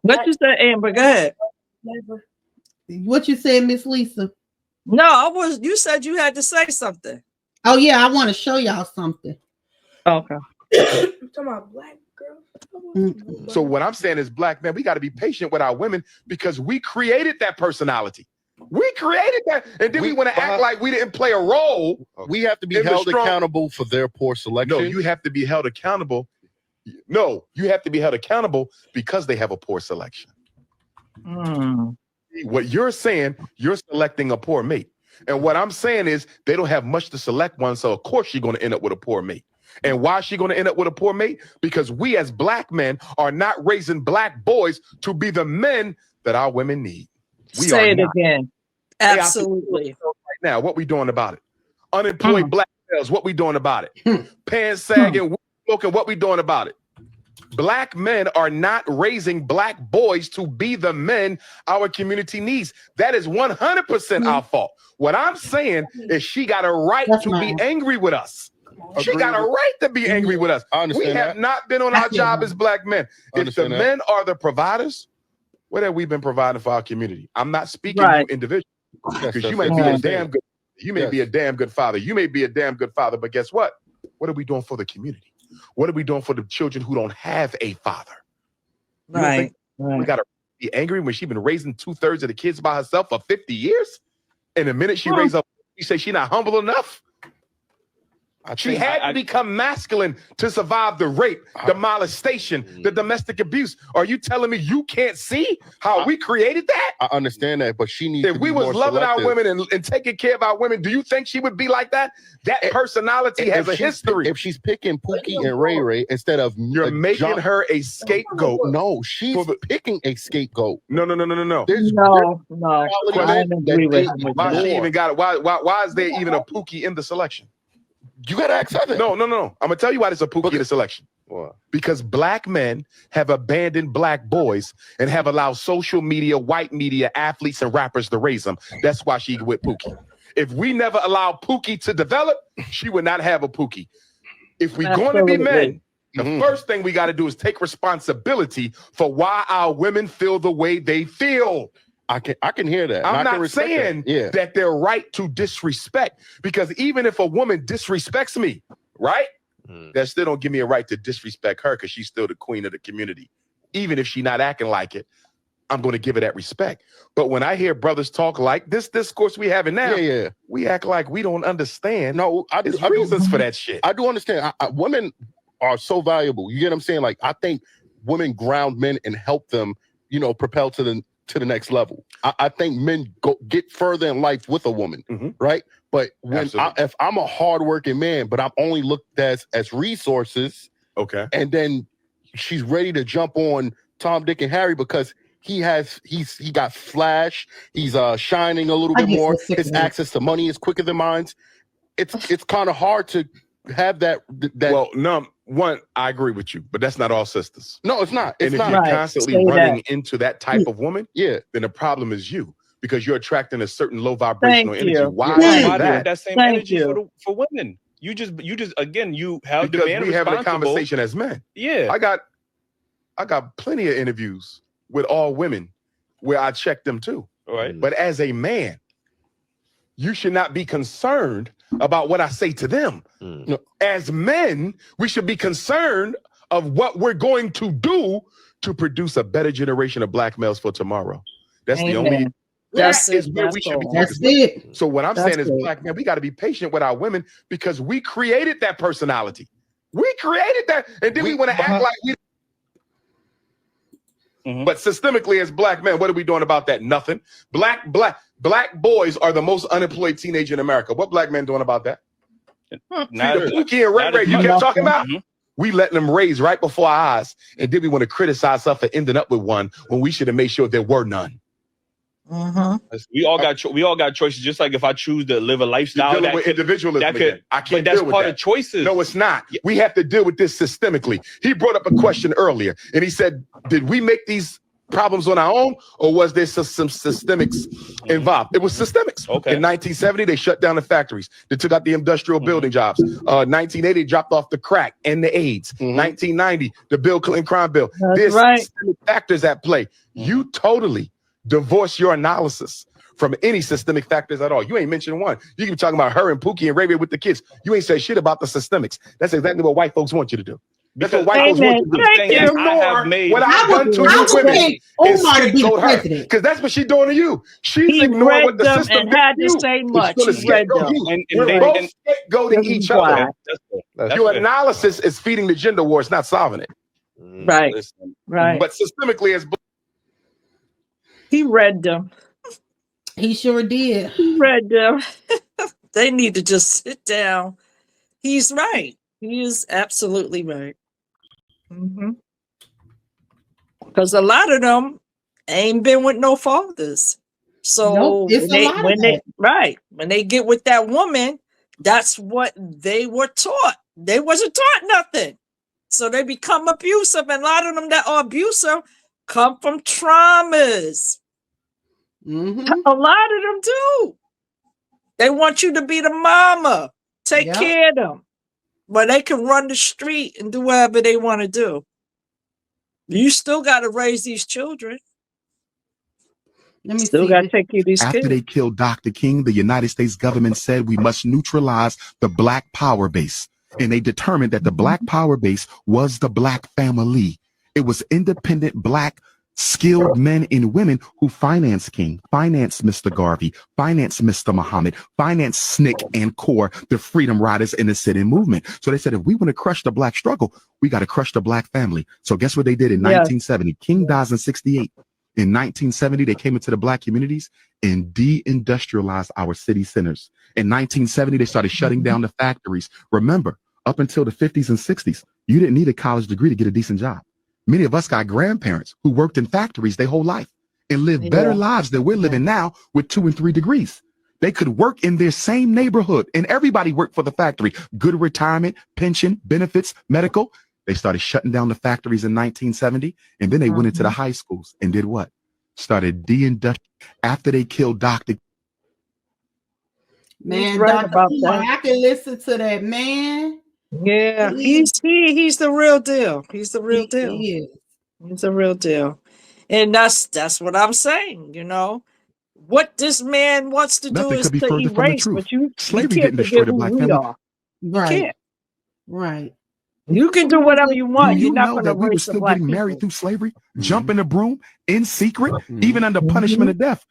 What you said, Amber? Go ahead. What you said, Miss Lisa? No, you said you had to say something. Oh yeah, I want to show y'all something. Okay. Talking about black girls. So what I'm saying is, black men, we got to be patient with our women because we created that personality. We created that, and then we want to act like we didn't play a role. We have to be held accountable for their poor selection. No, you have to be held accountable. No, you have to be held accountable because they have a poor selection. What you're saying, you're selecting a poor mate. And what I'm saying is they don't have much to select one, so of course you're going to end up with a poor mate. And why is she going to end up with a poor mate? Because we as black men are not raising black boys to be the men that our women need. We Say it not. again. Absolutely. Right now, what we doing about it? Unemployed black males, what we doing about it? Pants sagging, smoking, what we doing about it? Black men are not raising black boys to be the men our community needs. That is 100% our fault. What I'm saying is she got a right to be angry with us. She got a right to be angry with us. We have not been on our job as black men. If the men are the providers, what have we been providing for our community? I'm not speaking to you individually, because you may be a damn good. You may be a damn good father. You may be a damn good father, but guess what? What are we doing for the community? What are we doing for the children who don't have a father? Right. We got to be angry when she's been raising 2/3 of the kids by herself for 50 years? And the minute she raised up, you say she's not humble enough? She had to become masculine to survive the rape, the molestation, the domestic abuse. Are you telling me you can't see how we created that? I understand that, but she needs If to we be was more loving selective. our women and taking care of our women, do you think she would be like that? That personality has a history. If she's picking Pookie and Ray Ray instead of you're making her a scapegoat. No, she's picking a scapegoat. No. No. I don't agree with him with Why that. she even got it? Why is there even a Pookie in the selection? You gotta accept it. No. I'm gonna tell you why there's a Pookie in the selection. Why? Because black men have abandoned black boys and have allowed social media, white media, athletes, and rappers to raise them. That's why she with Pookie. If we never allowed Pookie to develop, she would not have a Pookie. If we're going to be men, the first thing we got to do is take responsibility for why our women feel the way they feel. I can hear that. I'm not saying that they're right to disrespect, because even if a woman disrespects me, right, that still don't give me a right to disrespect her, because she's still the queen of the community. Even if she's not acting like it, I'm going to give her that respect. But when I hear brothers talk like this discourse we having now, we act like we don't understand. No, there's reasons for that shit. I do understand. Women are so valuable. You get what I'm saying? Like, I think women ground men and help them, propel to the next level. I think men get further in life with a woman, right? But if I'm a hardworking man, but I'm only looked at as resources, and then she's ready to jump on Tom, Dick, and Harry because he got flash, he's shining a little bit more, his access to money is quicker than mine. It's kind of hard to have that. Well, no, one, I agree with you, but that's not all sisters. No, it's not. And if you're constantly running into that type of woman, then the problem is you, because you're attracting a certain low vibrational energy. Why is that same energy for women? You just again, you have because the man we have a responsible. conversation as men. Yeah, I got plenty of interviews with all women where I check them too. All right. But as a man, you should not be concerned about what I say to them. No, as men, we should be concerned of what we're going to do to produce a better generation of black males for tomorrow. That's the only. That's that is it. where That's we should be. all. That's it. So what I'm That's saying is, it. black men, we got to be patient with our women, because we created that personality. We created that, and then we want to act like we. But systemically, as black men, what are we doing about that? Nothing. Black boys are the most unemployed teenager in America. What black men doing about that? See, the Pookie and Ray Ray you kept talking about? We letting them raise right before our eyes, and then we want to criticize us for ending up with one when we should have made sure there were none. We all got choices. Just like if I choose to live a lifestyle, dealing with individualism again. I can't but that's deal with part that. of choices. No, it's not. We have to deal with this systemically. He brought up a question earlier, and he said, did we make these problems on our own, or was there some systemics involved? It was systemics. In 1970, they shut down the factories. They took out the industrial building jobs. 1980, dropped off the crack and the AIDS. 1990, the Bill Clinton crime bill. There's systemic factors at play. You totally divorce your analysis from any systemic factors at all. You ain't mentioned one. You can be talking about her and Pookie and Ray Ray with the kids. You ain't said shit about the systemics. That's exactly what white folks want you to do. That's what white folks want you to do. What I've done to you women is scapegoat her, because that's what she's doing to you. She's ignoring what the system and had to did say you. much. It's He read gonna them. scapegoat you. We're both scapegoating each other. Your analysis is feeding the gender war. It's not solving it. Right. Right. But systemically, as he read them. He sure did. He read them. They need to just sit down. He's right. He is absolutely right. Because a lot of them ain't been with no fathers. So Nope, it's a lot of that. when they get with that woman, that's what they were taught. They wasn't taught nothing. So they become abusive. And a lot of them that are abusive come from traumas. A lot of them do. They want you to be the mama, take care of them. But they can run the street and do whatever they want to do. You still got to raise these children. Let me still got to take care of these After kids. they killed Dr. King, the United States government said we must neutralize the Black power base. And they determined that the Black power base was the Black family. It was independent Black skilled men and women who financed King, financed Mr. Garvey, financed Mr. Muhammad, financed SNCC and CORE, the Freedom Riders and the sit-in movement. So they said, if we want to crush the Black struggle, we got to crush the Black family. So guess what they did in 1970? King dies in 68. In 1970, they came into the Black communities and deindustrialized our city centers. In 1970, they started shutting down the factories. Remember, up until the 50s and 60s, you didn't need a college degree to get a decent job. Many of us got grandparents who worked in factories their whole life and lived better lives than we're living now with 2 and 3 degrees. They could work in their same neighborhood and everybody worked for the factory. Good retirement, pension, benefits, medical. They started shutting down the factories in 1970, and then they went into the high schools and did what? Started deindustrializing. After they killed Dr. Man, right Dr. about Umar, that. I can listen to that, man. Yeah, he's the real deal. He's the real deal. He is. He's the real deal. And that's what I'm saying, you know. What this man wants to do Nothing is could be to further from the erase, truth. but you Slavery can't didn't destroy forget the who Black we family. are. Right. Can't. Right. You can do whatever you Do want. You're you not know going to that we were erase the still Black getting married people. through slavery, jumping the broom in secret, even under punishment of death?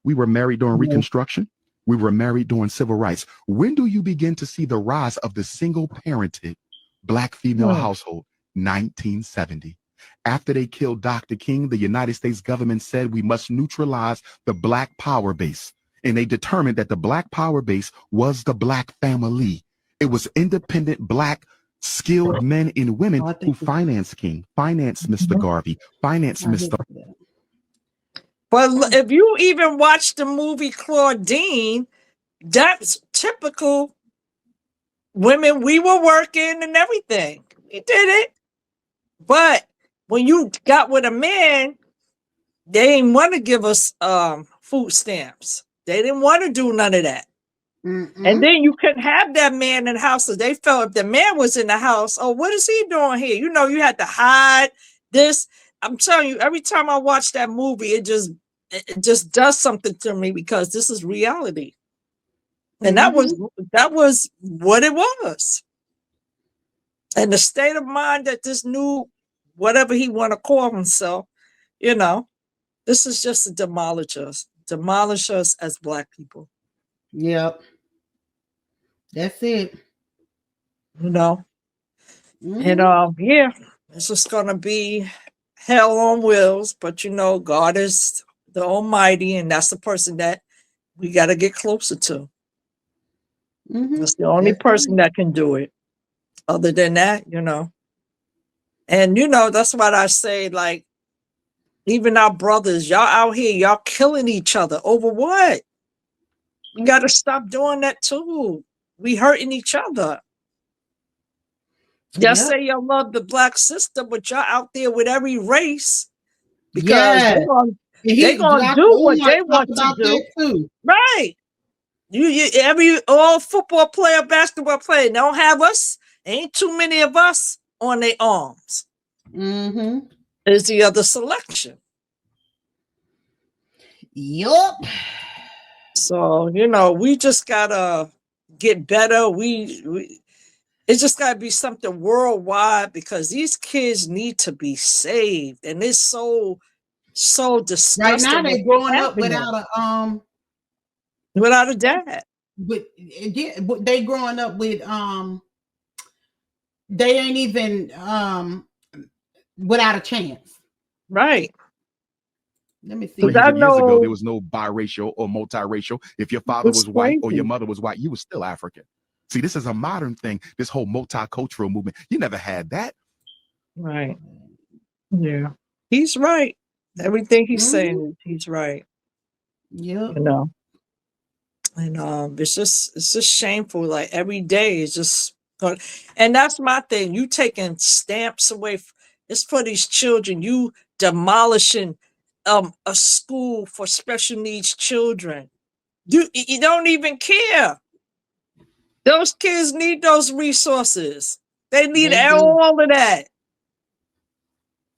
We were married during Reconstruction. We were married during civil rights. When do you begin to see the rise of the single-parented Black female household? 1970. After they killed Dr. King, the United States government said we must neutralize the Black power base. And they determined that the Black power base was the Black family. It was independent Black skilled men and women who financed King, financed Mr. Garvey, financed Mr. But if you even watch the movie Claudine, that's typical women. We were working and everything. We did it. But when you got with a man, they didn't want to give us food stamps. They didn't want to do none of that. And then you couldn't have that man in the house. So they felt if the man was in the house, oh, what is he doing here? You know, you had to hide this. I'm telling you, every time I watch that movie, it just does something to me because this is reality. And that was what it was. And the state of mind that this new, whatever he want to call himself, you know, this is just to demolish us as Black people. Yep. That's it. You know? And yeah, it's just gonna be hell on wheels, but you know, God is the Almighty, and that's the person that we got to get closer to. That's the only person that can do it. Other than that, you know. And you know, that's what I say, like, even our brothers, y'all out here, y'all killing each other over what? You got to stop doing that too. We hurting each other. Y'all say y'all love the Black sister, but y'all out there with every race because they're gonna do what they want to do. Too. Right. You every all football player, basketball player don't have us. Ain't too many of us on their arms. Is the other selection. Yup. So, you know, we just gotta get better. It's just gotta be something worldwide because these kids need to be saved. And it's so disgusting. Right now they're growing up without a dad. But yeah, they growing up with they ain't even without a chance. Right. Let me see. Years ago, there was no biracial or multiracial. If your father was white or your mother was white, you were still African. See, this is a modern thing, this whole multicultural movement. You never had that. Right. Yeah. He's right. Everything he's saying, he's right. Yeah. You know. And it's just shameful. Like every day is just And that's my thing. You taking stamps away. It's for these children. You demolishing a school for special needs children. You don't even care. Those kids need those resources. They need They do. all of that.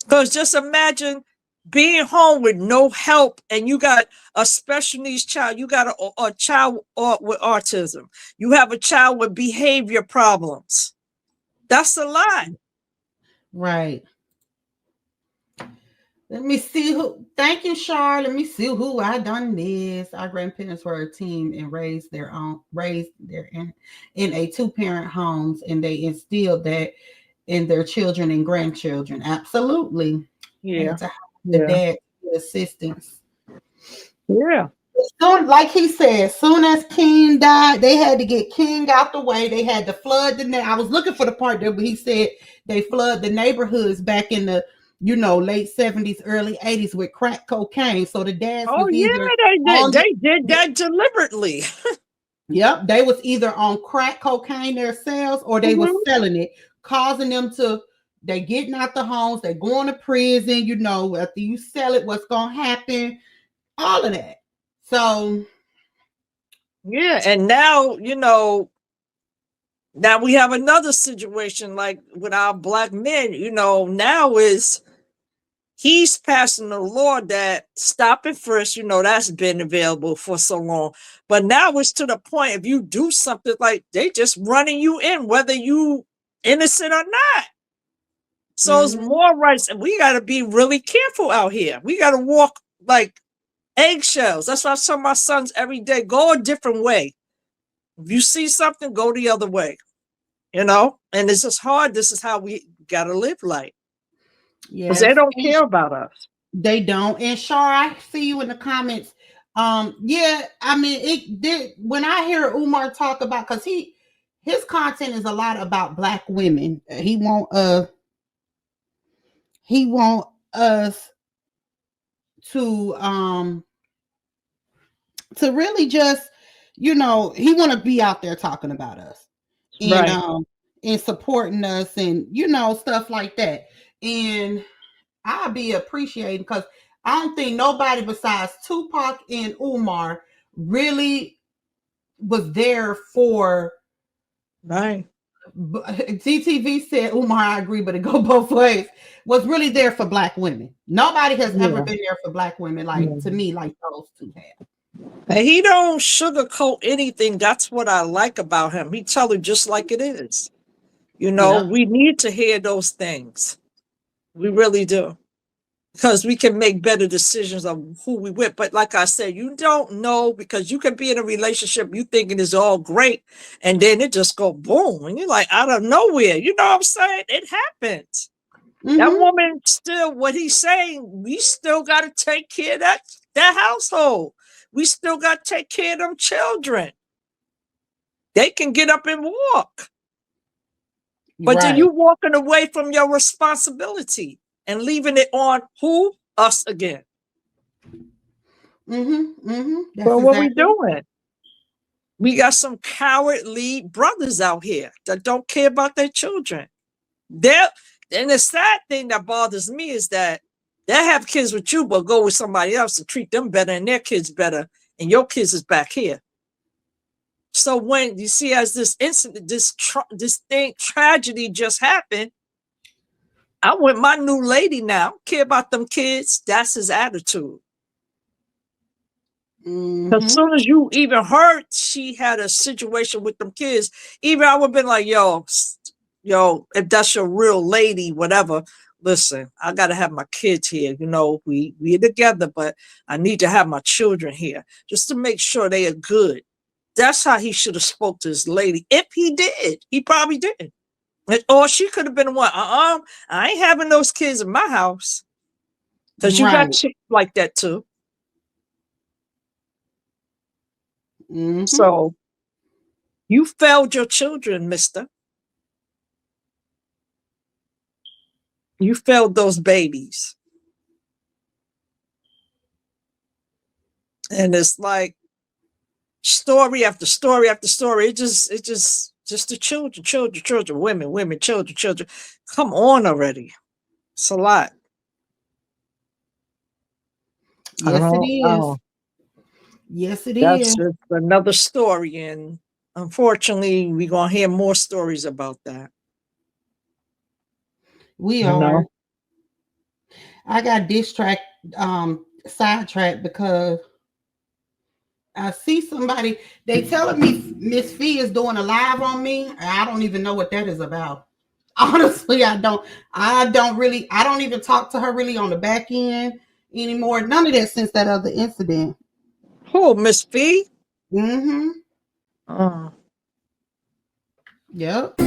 Because just imagine being home with no help and you got a special needs child. You got a child with autism. You have a child with behavior problems. That's a lot. Right. Let me see who. Thank you, Char. Let me see who I done this. Our grandparents were a team and raised their in a 2-parent homes, and they instilled that in their children and grandchildren. Absolutely. Yeah. And to have the dad assistance. Yeah. Soon, like he said, soon as King died, they had to get King out the way. They had to flood the. I was looking for the part there, but he said they flood the neighborhoods back in the late 70s, early 80s with crack cocaine. So the dads was either they did that deliberately. Yep, they was either on crack cocaine themselves or they was selling it, causing them to. They getting out the homes, they going to prison. After you sell it, what's gonna happen? All of that. So, yeah, and now, now we have another situation like with our black men, now he's passing a law that stop and frisk, that's been available for so long. But now it's to the point, if you do something like they just running you in, whether you innocent or not. So it's more rights. And we got to be really careful out here. We got to walk like eggshells. That's why I tell my sons every day, go a different way. If you see something, go the other way, and it's just hard. This is how we got to live life. Because they don't care about us. They don't. And Shar, I see you in the comments. Yeah, I mean, it did when I hear Umar talk about, because his content is a lot about black women. He want us to really just, he want to be out there talking about us and and supporting us and stuff like that. And I'll be appreciating, because I don't think nobody besides Tupac and Umar really was there for. Right. TTV said, Umar, I agree, but it go both ways. Was really there for black women. Nobody has ever been there for black women, to me, like those two have. And he don't sugarcoat anything. That's what I like about him. He tell it just like it is. We need to hear those things. We really do. Because we can make better decisions on who we with. But like I said, you don't know, because you can be in a relationship, you thinking it's all great, and then it just go boom. And you're like, out of nowhere. You know what I'm saying? It happens. That woman still, what he's saying, we still got to take care of that household. We still got to take care of them children. They can get up and walk. But then you walking away from your responsibility and leaving it on who? Us again. Well, what we doing? We got some cowardly brothers out here that don't care about their children. And the sad thing that bothers me is that they have kids with you, but go with somebody else to treat them better and their kids better, and your kids is back here. So when you see, as this incident, this tragedy just happened, I'm with my new lady now. Care about them kids. That's his attitude. As soon as you even heard she had a situation with them kids, even I would have been like, yo, if that's your real lady, whatever, listen, I got to have my kids here. We're together, but I need to have my children here just to make sure they are good. That's how he should have spoke to his lady. If he did, he probably didn't. Or she could have been one. I ain't having those kids in my house. Because you got chicks like that too. So you failed your children, mister. You failed those babies. And it's like story after story after story. It just Just the children, women, children. Come on already. It's a lot. Yes, it is. Yes, it That's is. just another story. And unfortunately, we're going to hear more stories about that. We You are. know? I got sidetracked because I see somebody, they telling me Miss Fee is doing a live on me. I don't even know what that is about. Honestly, I don't even talk to her really on the back end anymore. None of that since that other incident. Who, Miss Fee? Mm-hmm. Oh. Yep.